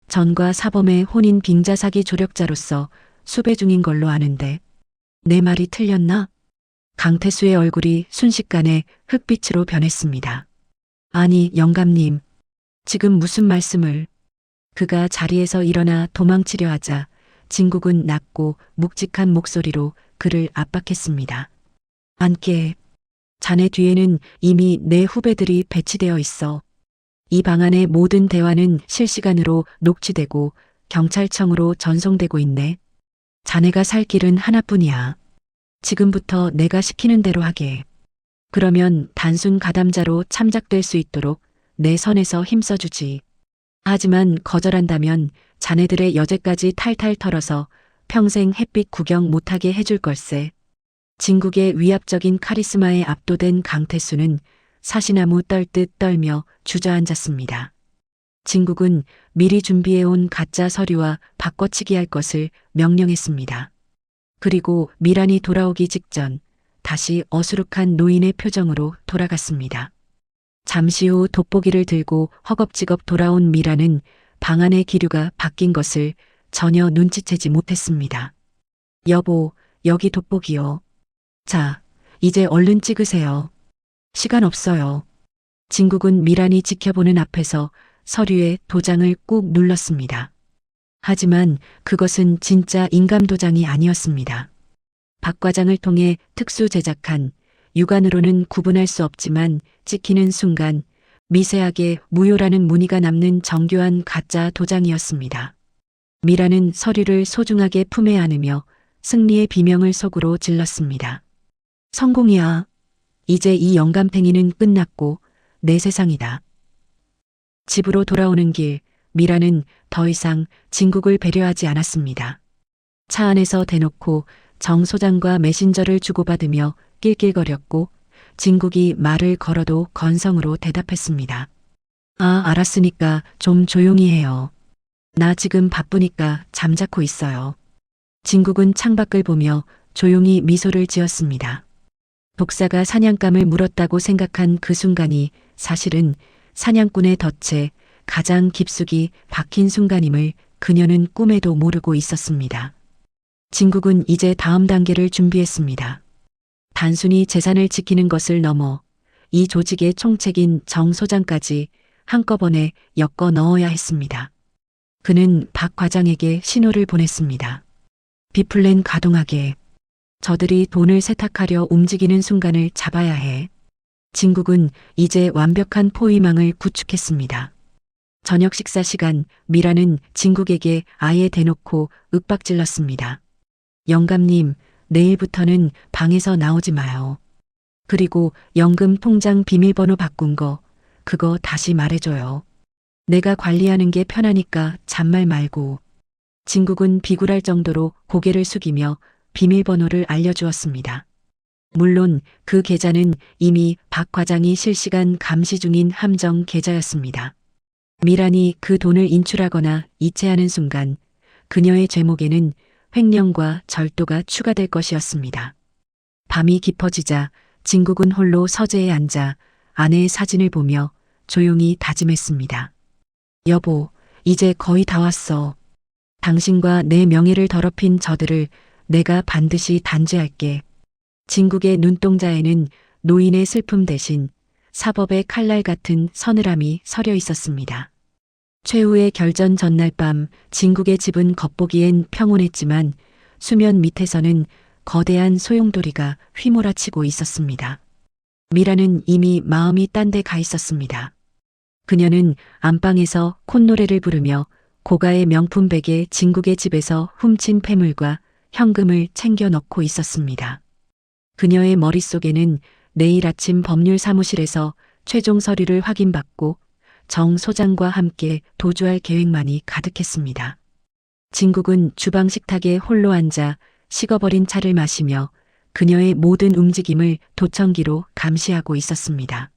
전과 사범의 혼인 빙자 사기 조력자로서 수배 중인 걸로 아는데 내 말이 틀렸나? 강태수의 얼굴이 순식간에 흑빛으로 변했습니다. 아니 영감님, 지금 무슨 말씀을? 그가 자리에서 일어나 도망치려 하자 진국은 낮고 묵직한 목소리로 그를 압박했습니다. 안깨, 자네 뒤에는 이미 내 후배들이 배치되어 있어. 이 방 안의 모든 대화는 실시간으로 녹취되고 경찰청으로 전송되고 있네. 자네가 살 길은 하나뿐이야. 지금부터 내가 시키는 대로 하게. 그러면 단순 가담자로 참작될 수 있도록 내 선에서 힘써주지. 하지만 거절한다면 자네들의 여제까지 탈탈 털어서 평생 햇빛 구경 못하게 해줄 걸세. 진국의 위압적인 카리스마에 압도된 강태수는 사시나무 떨듯 떨며 주저앉았습니다. 진국은 미리 준비해온 가짜 서류와 바꿔치기 할 것을 명령했습니다. 그리고 미란이 돌아오기 직전 다시 어수룩한 노인의 표정으로 돌아갔습니다. 잠시 후 돋보기를 들고 허겁지겁 돌아온 미란은 방 안의 기류가 바뀐 것을 전혀 눈치채지 못했습니다. 여보, 여기 돋보기요. 자, 이제 얼른 찍으세요. 시간 없어요. 진국은 미란이 지켜보는 앞에서 서류에 도장을 꾹 눌렀습니다. 하지만 그것은 진짜 인감도장이 아니었습니다. 박 과장을 통해 특수 제작한, 육안으로는 구분할 수 없지만 찍히는 순간 미세하게 무효라는 무늬가 남는 정교한 가짜 도장이었습니다. 미라는 서류를 소중하게 품에 안으며 승리의 비명을 속으로 질렀습니다. 성공이야. 이제 이 영감탱이는 끝났고 내 세상이다. 집으로 돌아오는 길, 미라는 더 이상 진국을 배려하지 않았습니다. 차 안에서 대놓고 정 소장과 메신저를 주고받으며 낄낄거렸고 진국이 말을 걸어도 건성으로 대답했습니다. 아, 알았으니까 좀 조용히 해요. 나 지금 바쁘니까 잠자코 있어요. 진국은 창밖을 보며 조용히 미소를 지었습니다. 독사가 사냥감을 물었다고 생각한 그 순간이 사실은 사냥꾼의 덫에 가장 깊숙이 박힌 순간임을 그녀는 꿈에도 모르고 있었습니다. 진국은 이제 다음 단계를 준비했습니다. 단순히 재산을 지키는 것을 넘어 이 조직의 총책인 정 소장까지 한꺼번에 엮어 넣어야 했습니다. 그는 박 과장에게 신호를 보냈습니다. 비플랜 가동하게. 저들이 돈을 세탁하려 움직이는 순간을 잡아야 해. 진국은 이제 완벽한 포위망을 구축했습니다. 저녁 식사 시간 미라는 진국에게 아예 대놓고 윽박질렀습니다. 영감님, 내일부터는 방에서 나오지 마요. 그리고 연금 통장 비밀번호 바꾼 거, 그거 다시 말해줘요. 내가 관리하는 게 편하니까 잔말 말고. 진국은 비굴할 정도로 고개를 숙이며 비밀번호를 알려주었습니다. 물론 그 계좌는 이미 박 과장이 실시간 감시 중인 함정 계좌였습니다. 미란이 그 돈을 인출하거나 이체하는 순간 그녀의 죄목에는 횡령과 절도가 추가될 것이었습니다. 밤이 깊어지자 진국은 홀로 서재에 앉아 아내의 사진을 보며 조용히 다짐했습니다. 여보, 이제 거의 다 왔어. 당신과 내 명예를 더럽힌 저들을 내가 반드시 단죄할게. 진국의 눈동자에는 노인의 슬픔 대신 사법의 칼날 같은 서늘함이 서려 있었습니다. 최후의 결전 전날 밤 진국의 집은 겉보기엔 평온했지만 수면 밑에서는 거대한 소용돌이가 휘몰아치고 있었습니다. 미라는 이미 마음이 딴 데 가 있었습니다. 그녀는 안방에서 콧노래를 부르며 고가의 명품 베개 진국의 집에서 훔친 폐물과 현금을 챙겨 넣고 있었습니다. 그녀의 머릿속에는 내일 아침 법률 사무실에서 최종 서류를 확인받고 정 소장과 함께 도주할 계획만이 가득했습니다. 진국은 주방 식탁에 홀로 앉아 식어버린 차를 마시며 그녀의 모든 움직임을 도청기로 감시하고 있었습니다.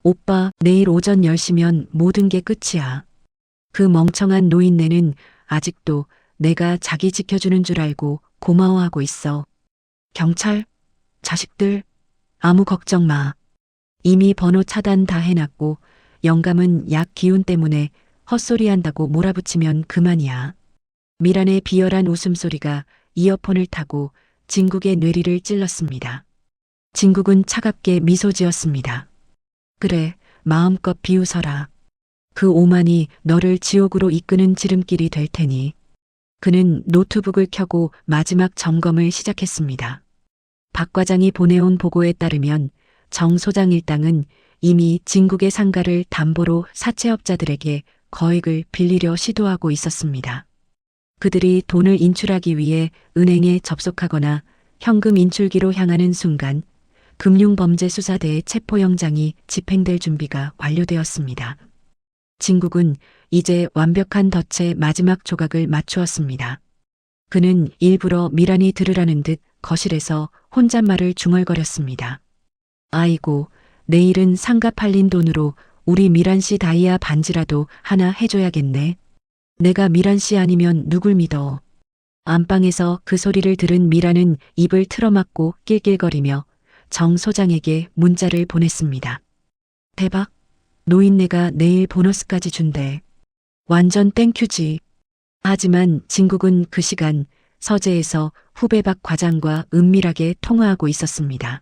오빠, 내일 오전 10시면 모든 게 끝이야. 그 멍청한 노인네는 아직도 내가 자기 지켜주는 줄 알고 고마워하고 있어. 경찰? 자식들? 아무 걱정 마. 이미 번호 차단 다 해놨고 영감은 약 기운 때문에 헛소리한다고 몰아붙이면 그만이야. 미란의 비열한 웃음소리가 이어폰을 타고 진국의 뇌리를 찔렀습니다. 진국은 차갑게 미소 지었습니다. 그래, 마음껏 비웃어라. 그 오만이 너를 지옥으로 이끄는 지름길이 될 테니. 그는 노트북을 켜고 마지막 점검을 시작했습니다. 박 과장이 보내온 보고에 따르면 정 소장 일당은 이미 진국의 상가를 담보로 사채업자들에게 거액을 빌리려 시도하고 있었습니다. 그들이 돈을 인출하기 위해 은행에 접속하거나 현금 인출기로 향하는 순간 금융범죄수사대의 체포영장이 집행될 준비가 완료되었습니다. 진국은 이제 완벽한 덫의 마지막 조각을 맞추었습니다. 그는 일부러 미란이 들으라는 듯 거실에서 혼잣말을 중얼거렸습니다. 아이고, 내일은 상가 팔린 돈으로 우리 미란 씨 다이아 반지라도 하나 해줘야겠네. 내가 미란 씨 아니면 누굴 믿어. 안방에서 그 소리를 들은 미란은 입을 틀어막고 낄낄거리며 정 소장에게 문자를 보냈습니다. 대박. 노인네가 내일 보너스까지 준대. 완전 땡큐지. 하지만 진국은 그 시간 서재에서 후배 박 과장과 은밀하게 통화하고 있었습니다.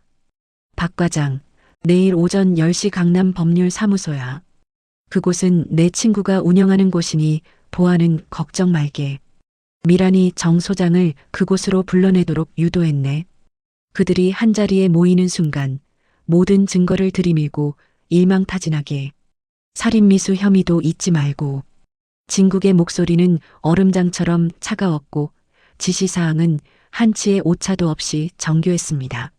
박 과장, 내일 오전 10시 강남 법률사무소야. 그곳은 내 친구가 운영하는 곳이니 보안은 걱정 말게. 미란이 정 소장을 그곳으로 불러내도록 유도했네. 그들이 한자리에 모이는 순간 모든 증거를 들이밀고 일망타진하게. 살인미수 혐의도 잊지 말고. 진국의 목소리는 얼음장처럼 차가웠고 지시사항은 한치의 오차도 없이 정교했습니다.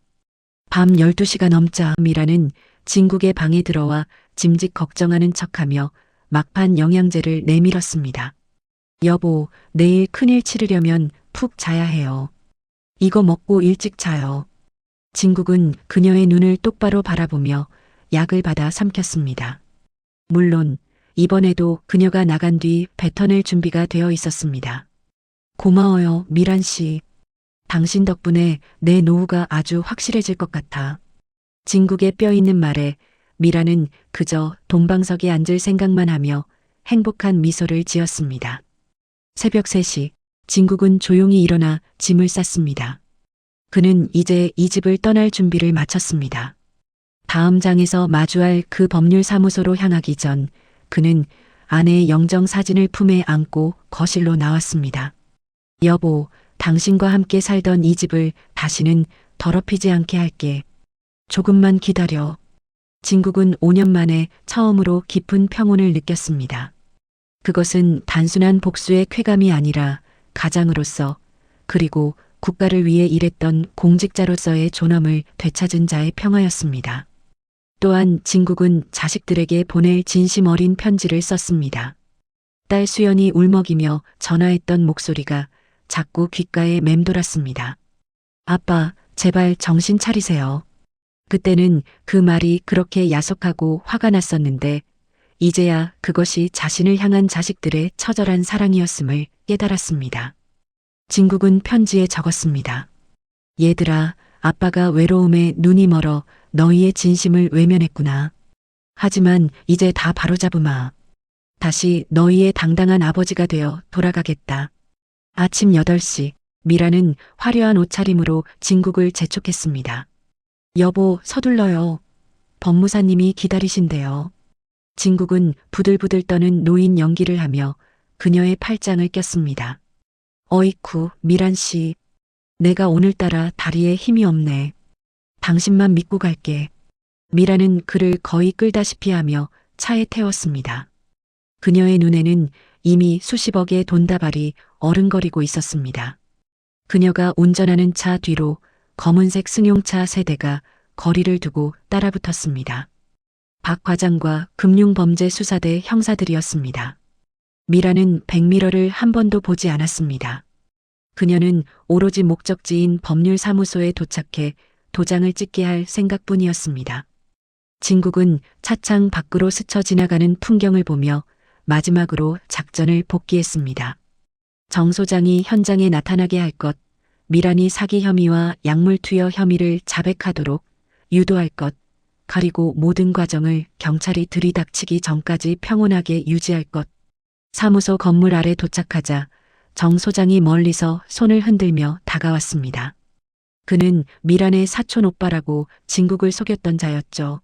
밤 12시가 넘자 미라는 진국의 방에 들어와 짐짓 걱정하는 척하며 막판 영양제를 내밀었습니다. 여보, 내일 큰일 치르려면 푹 자야 해요. 이거 먹고 일찍 자요. 진국은 그녀의 눈을 똑바로 바라보며 약을 받아 삼켰습니다. 물론 이번에도 그녀가 나간 뒤 뱉어낼 준비가 되어 있었습니다. 고마워요, 미란 씨. 당신 덕분에 내 노후가 아주 확실해질 것 같아. 진국의 뼈 있는 말에 미라는 그저 돈방석에 앉을 생각만 하며 행복한 미소를 지었습니다. 새벽 3시, 진국은 조용히 일어나 짐을 쌌습니다. 그는 이제 이 집을 떠날 준비를 마쳤습니다. 다음 장에서 마주할 그 법률사무소로 향하기 전 그는 아내의 영정 사진을 품에 안고 거실로 나왔습니다. 여보, 당신과 함께 살던 이 집을 다시는 더럽히지 않게 할게. 조금만 기다려. 진국은 5년 만에 처음으로 깊은 평온을 느꼈습니다. 그것은 단순한 복수의 쾌감이 아니라 가장으로서 그리고 국가를 위해 일했던 공직자로서의 존엄을 되찾은 자의 평화였습니다. 또한 진국은 자식들에게 보낼 진심 어린 편지를 썼습니다. 딸 수연이 울먹이며 전화했던 목소리가 자꾸 귓가에 맴돌았습니다. 아빠, 제발 정신 차리세요. 그때는 그 말이 그렇게 야속하고 화가 났었는데 이제야 그것이 자신을 향한 자식들의 처절한 사랑이었음을 깨달았습니다. 진국은 편지에 적었습니다. 얘들아, 아빠가 외로움에 눈이 멀어 너희의 진심을 외면했구나. 하지만 이제 다 바로잡으마. 다시 너희의 당당한 아버지가 되어 돌아가겠다. 아침 8시, 미라는 화려한 옷차림으로 진국을 재촉했습니다. 여보, 서둘러요. 법무사님이 기다리신대요. 진국은 부들부들 떠는 노인 연기를 하며 그녀의 팔짱을 꼈습니다. 어이쿠, 미란 씨. 내가 오늘따라 다리에 힘이 없네. 당신만 믿고 갈게. 미라는 그를 거의 끌다시피 하며 차에 태웠습니다. 그녀의 눈에는 이미 수십억의 돈다발이 어른거리고 있었습니다. 그녀가 운전하는 차 뒤로 검은색 승용차 세대가 거리를 두고 따라붙었습니다. 박 과장과 금융범죄수사대 형사들이었습니다. 미라는 백미러를 한 번도 보지 않았습니다. 그녀는 오로지 목적지인 법률사무소에 도착해 도장을 찍게 할 생각뿐이었습니다. 진국은 차창 밖으로 스쳐 지나가는 풍경을 보며 마지막으로 작전을 복기했습니다. 정 소장이 현장에 나타나게 할 것, 미란이 사기 혐의와 약물 투여 혐의를 자백하도록 유도할 것, 그리고 모든 과정을 경찰이 들이닥치기 전까지 평온하게 유지할 것. 사무소 건물 아래 도착하자 정 소장이 멀리서 손을 흔들며 다가왔습니다. 그는 미란의 사촌 오빠라고 진국을 속였던 자였죠.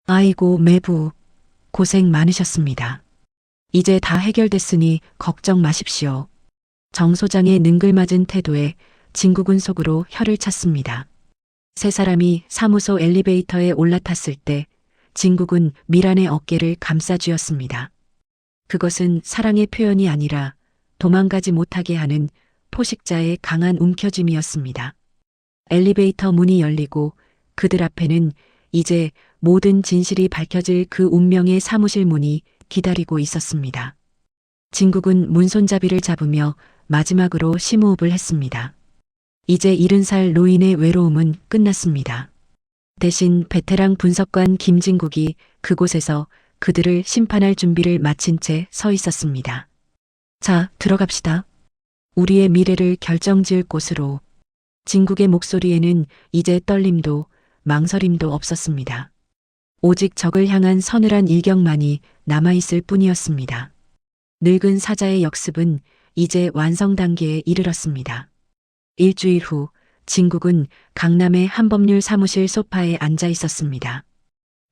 아이고, 매부. 고생 많으셨습니다. 이제 다 해결됐으니 걱정 마십시오. 정 소장의 능글맞은 태도에 진국은 속으로 혀를 찼습니다. 세 사람이 사무소 엘리베이터에 올라탔을 때 진국은 미란의 어깨를 감싸쥐었습니다. 그것은 사랑의 표현이 아니라 도망가지 못하게 하는 포식자의 강한 움켜짐이었습니다. 엘리베이터 문이 열리고 그들 앞에는 이제 모든 진실이 밝혀질 그 운명의 사무실 문이 기다리고 있었습니다. 진국은 문손잡이를 잡으며 마지막으로 심호흡을 했습니다. 이제 70살 노인의 외로움은 끝났습니다. 대신 베테랑 분석관 김진국이 그곳에서 그들을 심판할 준비를 마친 채 서 있었습니다. 자, 들어갑시다. 우리의 미래를 결정지을 곳으로. 진국의 목소리에는 이제 떨림도 망설임도 없었습니다. 오직 적을 향한 서늘한 일격만이 남아있을 뿐이었습니다. 늙은 사자의 역습은 이제 완성 단계에 이르렀습니다. 일주일 후 진국은 강남의 한법률 사무실 소파에 앉아 있었습니다.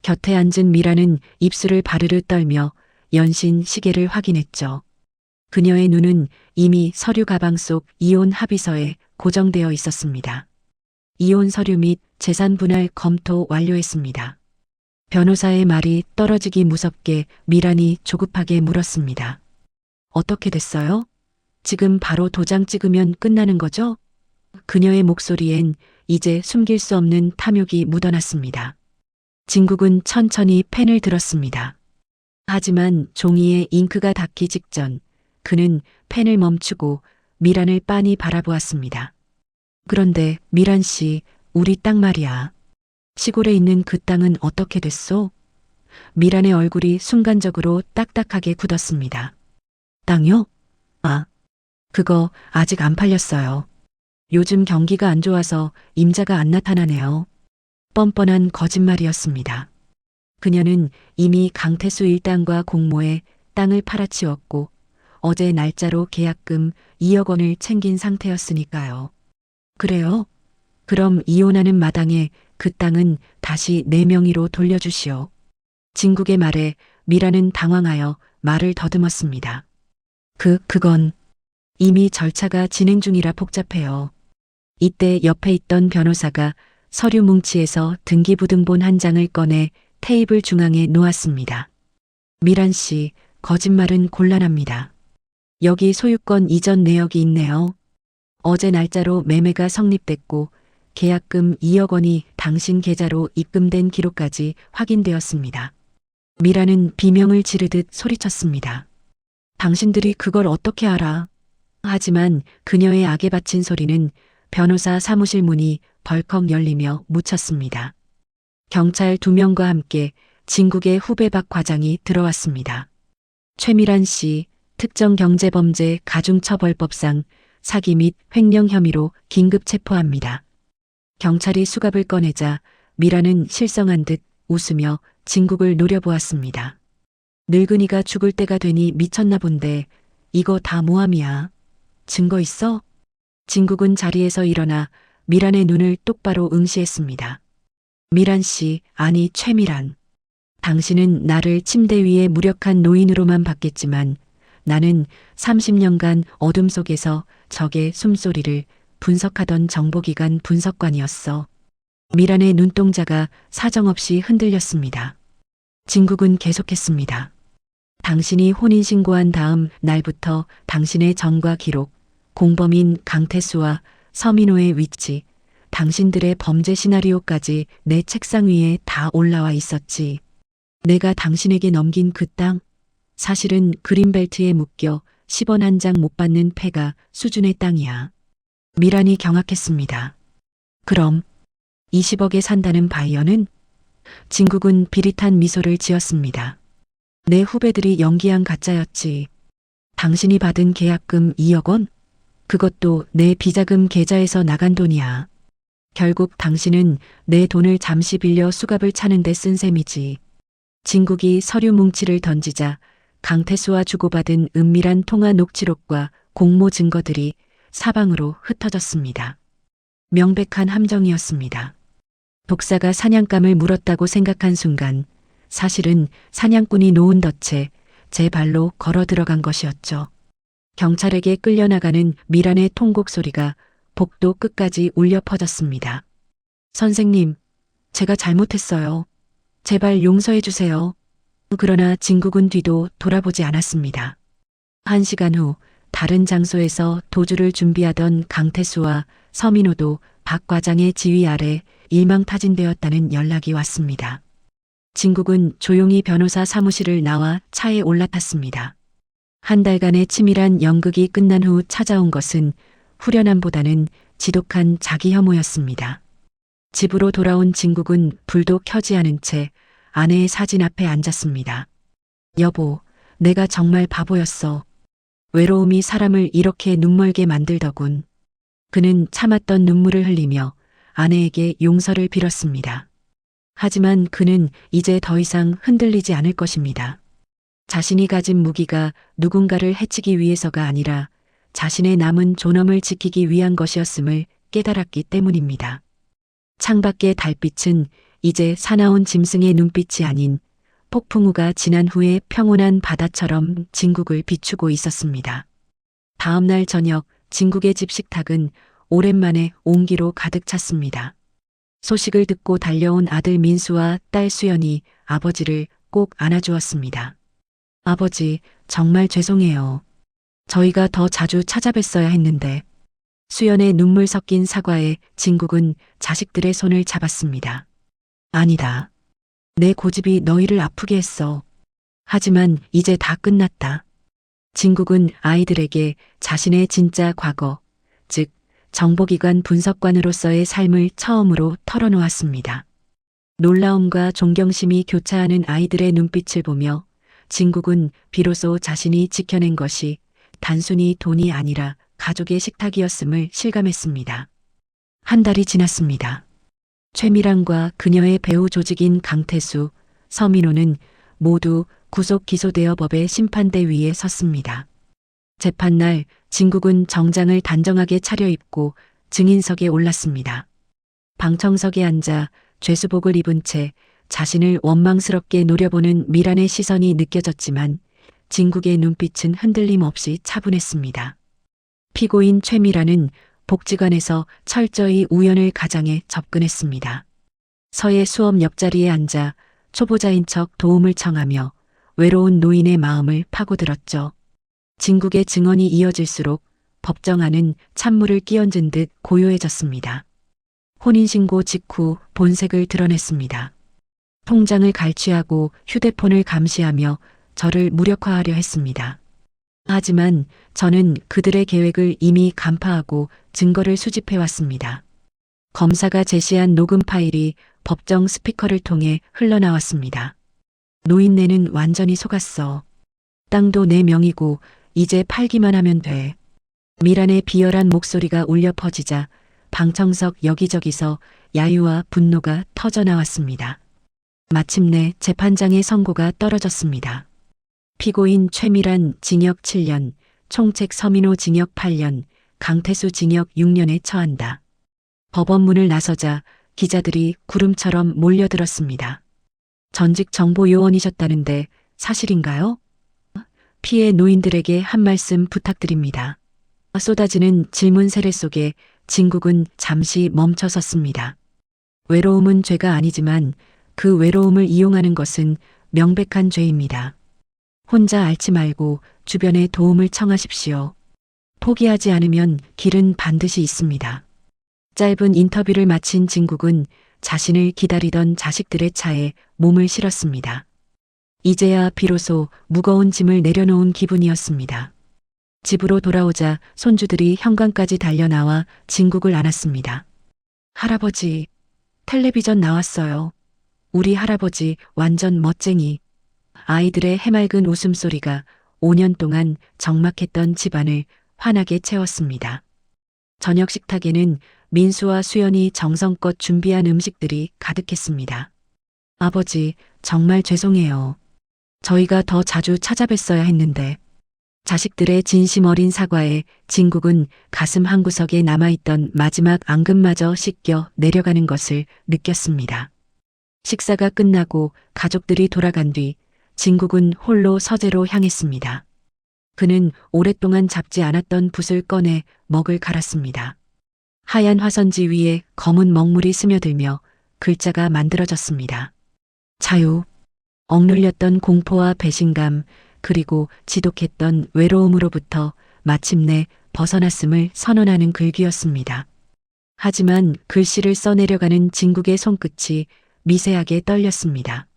곁에 앉은 미라는 입술을 바르르 떨며 연신 시계를 확인했죠. 그녀의 눈은 이미 서류 가방 속 이혼 합의서에 고정되어 있었습니다. 이혼 서류 및 재산 분할 검토 완료했습니다. 변호사의 말이 떨어지기 무섭게 미란이 조급하게 물었습니다. 어떻게 됐어요? 지금 바로 도장 찍으면 끝나는 거죠? 그녀의 목소리엔 이제 숨길 수 없는 탐욕이 묻어났습니다. 진국은 천천히 펜을 들었습니다. 하지만 종이에 잉크가 닿기 직전 그는 펜을 멈추고 미란을 빤히 바라보았습니다. 그런데 미란 씨, 우리 땅 말이야. 시골에 있는 그 땅은 어떻게 됐소? 미란의 얼굴이 순간적으로 딱딱하게 굳었습니다. 땅요? 아, 그거 아직 안 팔렸어요. 요즘 경기가 안 좋아서 임자가 안 나타나네요. 뻔뻔한 거짓말이었습니다. 그녀는 이미 강태수 일당과 공모해 땅을 팔아치웠고 어제 날짜로 계약금 2억 원을 챙긴 상태였으니까요. 그래요? 그럼 이혼하는 마당에 그 땅은 다시 내 명의로 돌려주시오. 진국의 말에 미라는 당황하여 말을 더듬었습니다. 그건 이미 절차가 진행 중이라 복잡해요. 이때 옆에 있던 변호사가 서류 뭉치에서 등기부등본 한 장을 꺼내 테이블 중앙에 놓았습니다. 미란 씨, 거짓말은 곤란합니다. 여기 소유권 이전 내역이 있네요. 어제 날짜로 매매가 성립됐고 계약금 2억 원이 당신 계좌로 입금된 기록까지 확인되었습니다. 미라는 비명을 지르듯 소리쳤습니다. 당신들이 그걸 어떻게 알아? 하지만 그녀의 악에 바친 소리는 변호사 사무실 문이 벌컥 열리며 묻혔습니다. 경찰 2명과 함께 진국의 후배 박 과장이 들어왔습니다. 최미란 씨, 특정경제범죄 가중처벌법상 사기 및 횡령 혐의로 긴급 체포합니다. 경찰이 수갑을 꺼내자 미라는 실성한 듯 웃으며 진국을 노려보았습니다. 늙은이가 죽을 때가 되니 미쳤나 본데 이거 다 모함이야. 증거 있어? 진국은 자리에서 일어나 미란의 눈을 똑바로 응시했습니다. 미란 씨, 아니 최미란. 당신은 나를 침대 위에 무력한 노인으로만 봤겠지만 나는 30년간 어둠 속에서 적의 숨소리를 분석하던 정보기관 분석관이었어. 미란의 눈동자가 사정없이 흔들렸습니다. 진국은 계속했습니다. 당신이 혼인신고한 다음 날부터 당신의 전과 기록, 공범인 강태수와 서민호의 위치, 당신들의 범죄 시나리오까지 내 책상 위에 다 올라와 있었지. 내가 당신에게 넘긴 그 땅, 사실은 그린벨트에 묶여 10원 한 장 못 받는 폐가 수준의 땅이야. 미란이 경악했습니다. 그럼 20억에 산다는 바이어는? 진국은 비릿한 미소를 지었습니다. 내 후배들이 연기한 가짜였지. 당신이 받은 계약금 2억 원? 그것도 내 비자금 계좌에서 나간 돈이야. 결국 당신은 내 돈을 잠시 빌려 수갑을 차는 데 쓴 셈이지. 진국이 서류 뭉치를 던지자 강태수와 주고받은 은밀한 통화 녹취록과 공모 증거들이 사방으로 흩어졌습니다. 명백한 함정이었습니다. 독사가 사냥감을 물었다고 생각한 순간 사실은 사냥꾼이 놓은 덫에 제 발로 걸어 들어간 것이었죠. 경찰에게 끌려나가는 미란의 통곡 소리가 복도 끝까지 울려 퍼졌습니다. 선생님, 제가 잘못했어요. 제발 용서해 주세요. 그러나 진국은 뒤도 돌아보지 않았습니다. 1시간 후 다른 장소에서 도주를 준비하던 강태수와 서민호도 박 과장의 지휘 아래 일망타진되었다는 연락이 왔습니다. 진국은 조용히 변호사 사무실을 나와 차에 올라탔습니다. 한 달간의 치밀한 연극이 끝난 후 찾아온 것은 후련함보다는 지독한 자기 혐오였습니다. 집으로 돌아온 진국은 불도 켜지 않은 채 아내의 사진 앞에 앉았습니다. 여보, 내가 정말 바보였어. 외로움이 사람을 이렇게 눈멀게 만들더군. 그는 참았던 눈물을 흘리며 아내에게 용서를 빌었습니다. 하지만 그는 이제 더 이상 흔들리지 않을 것입니다. 자신이 가진 무기가 누군가를 해치기 위해서가 아니라 자신의 남은 존엄을 지키기 위한 것이었음을 깨달았기 때문입니다. 창밖의 달빛은 이제 사나운 짐승의 눈빛이 아닌 폭풍우가 지난 후에 평온한 바다처럼 진국을 비추고 있었습니다. 다음 날 저녁 진국의 집 식탁은 오랜만에 온기로 가득 찼습니다. 소식을 듣고 달려온 아들 민수와 딸 수연이 아버지를 꼭 안아주었습니다. 아버지, 정말 죄송해요. 저희가 더 자주 찾아뵀어야 했는데. 수연의 눈물 섞인 사과에 진국은 자식들의 손을 잡았습니다. 아니다. 내 고집이 너희를 아프게 했어. 하지만 이제 다 끝났다. 진국은 아이들에게 자신의 진짜 과거, 즉 정보기관 분석관으로서의 삶을 처음으로 털어놓았습니다. 놀라움과 존경심이 교차하는 아이들의 눈빛을 보며 진국은 비로소 자신이 지켜낸 것이 단순히 돈이 아니라 가족의 식탁이었음을 실감했습니다. 한 달이 지났습니다. 최미란과 그녀의 배우 조직인 강태수, 서민호는 모두 구속 기소되어 법의 심판대 위에 섰습니다. 재판날 진국은 정장을 단정하게 차려입고 증인석에 올랐습니다. 방청석에 앉아 죄수복을 입은 채 자신을 원망스럽게 노려보는 미란의 시선이 느껴졌지만 진국의 눈빛은 흔들림 없이 차분했습니다. 피고인 최미란은 복지관에서 철저히 우연을 가장해 접근했습니다. 서의 수업 옆자리에 앉아 초보자인 척 도움을 청하며 외로운 노인의 마음을 파고들었죠. 진국의 증언이 이어질수록 법정안은 찬물을 끼얹은 듯 고요해졌습니다. 혼인신고 직후 본색을 드러냈습니다. 통장을 갈취하고 휴대폰을 감시하며 저를 무력화하려 했습니다. 하지만 저는 그들의 계획을 이미 간파하고 증거를 수집해왔습니다. 검사가 제시한 녹음 파일이 법정 스피커를 통해 흘러나왔습니다. 노인네는 완전히 속았어. 땅도 내 명이고 이제 팔기만 하면 돼. 미란의 비열한 목소리가 울려 퍼지자 방청석 여기저기서 야유와 분노가 터져나왔습니다. 마침내 재판장의 선고가 떨어졌습니다. 피고인 최미란 징역 7년, 총책 서민호 징역 8년, 강태수 징역 6년에 처한다. 법원 문을 나서자 기자들이 구름처럼 몰려들었습니다. 전직 정보요원이셨다는데 사실인가요? 피해 노인들에게 한 말씀 부탁드립니다. 쏟아지는 질문 세례 속에 진국은 잠시 멈춰섰습니다. 외로움은 죄가 아니지만 그 외로움을 이용하는 것은 명백한 죄입니다. 혼자 앓지 말고 주변에 도움을 청하십시오. 포기하지 않으면 길은 반드시 있습니다. 짧은 인터뷰를 마친 진국은 자신을 기다리던 자식들의 차에 몸을 실었습니다. 이제야 비로소 무거운 짐을 내려놓은 기분이었습니다. 집으로 돌아오자 손주들이 현관까지 달려나와 진국을 안았습니다. 할아버지, 텔레비전 나왔어요. 우리 할아버지 완전 멋쟁이. 아이들의 해맑은 웃음소리가 5년 동안 적막했던 집안을 환하게 채웠습니다. 저녁 식탁에는 민수와 수연이 정성껏 준비한 음식들이 가득했습니다. 아버지, 정말 죄송해요. 저희가 더 자주 찾아뵀어야 했는데. 자식들의 진심 어린 사과에 진국은 가슴 한구석에 남아있던 마지막 앙금마저 씻겨 내려가는 것을 느꼈습니다. 식사가 끝나고 가족들이 돌아간 뒤 진국은 홀로 서재로 향했습니다. 그는 오랫동안 잡지 않았던 붓을 꺼내 먹을 갈았습니다. 하얀 화선지 위에 검은 먹물이 스며들며 글자가 만들어졌습니다. 자유, 억눌렸던 공포와 배신감, 그리고 지독했던 외로움으로부터 마침내 벗어났음을 선언하는 글귀였습니다. 하지만 글씨를 써내려가는 진국의 손끝이 미세하게 떨렸습니다.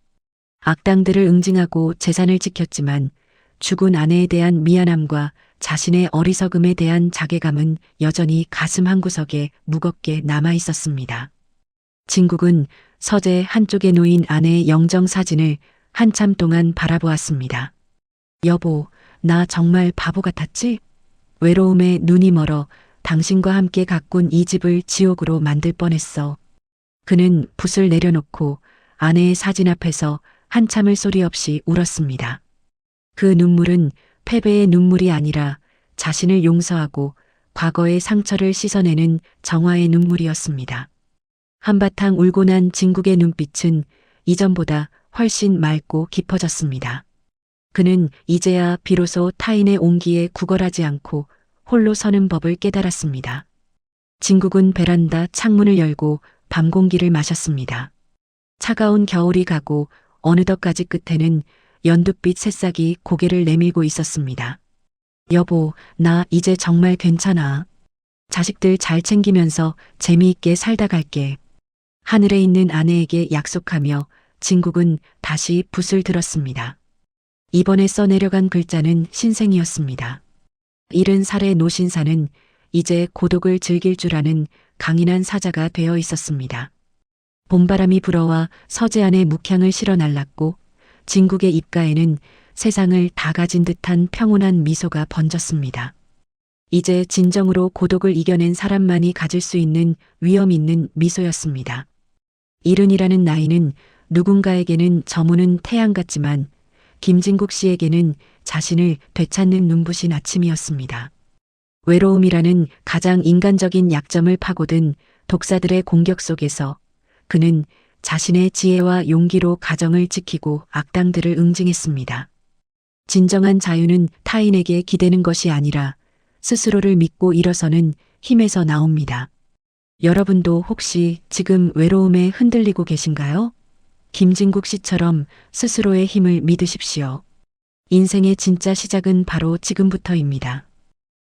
악당들을 응징하고 재산을 지켰지만 죽은 아내에 대한 미안함과 자신의 어리석음에 대한 자괴감은 여전히 가슴 한구석에 무겁게 남아 있었습니다. 진국은 서재 한쪽에 놓인 아내의 영정 사진을 한참 동안 바라보았습니다. 여보, 나 정말 바보 같았지? 외로움에 눈이 멀어 당신과 함께 가꾼 이 집을 지옥으로 만들 뻔했어. 그는 붓을 내려놓고 아내의 사진 앞에서 한참을 소리 없이 울었습니다. 그 눈물은 패배의 눈물이 아니라 자신을 용서하고 과거의 상처를 씻어내는 정화의 눈물이었습니다. 한바탕 울고 난 진국의 눈빛은 이전보다 훨씬 맑고 깊어졌습니다. 그는 이제야 비로소 타인의 온기에 구걸하지 않고 홀로 서는 법을 깨달았습니다. 진국은 베란다 창문을 열고 밤 공기를 마셨습니다. 차가운 겨울이 가고 어느덧 가지 끝에는 연두빛 새싹이 고개를 내밀고 있었습니다. 여보, 나 이제 정말 괜찮아. 자식들 잘 챙기면서 재미있게 살다 갈게. 하늘에 있는 아내에게 약속하며 진국은 다시 붓을 들었습니다. 이번에 써내려간 글자는 신생이었습니다. 70살의 노신사는 이제 고독을 즐길 줄 아는 강인한 사자가 되어 있었습니다. 봄바람이 불어와 서재 안에 묵향을 실어 날랐고 진국의 입가에는 세상을 다 가진 듯한 평온한 미소가 번졌습니다. 이제 진정으로 고독을 이겨낸 사람만이 가질 수 있는 위엄 있는 미소였습니다. 70이라는 나이는 누군가에게는 저무는 태양 같지만 김진국 씨에게는 자신을 되찾는 눈부신 아침이었습니다. 외로움이라는 가장 인간적인 약점을 파고든 독사들의 공격 속에서 그는 자신의 지혜와 용기로 가정을 지키고 악당들을 응징했습니다. 진정한 자유는 타인에게 기대는 것이 아니라 스스로를 믿고 일어서는 힘에서 나옵니다. 여러분도 혹시 지금 외로움에 흔들리고 계신가요? 김진국 씨처럼 스스로의 힘을 믿으십시오. 인생의 진짜 시작은 바로 지금부터입니다.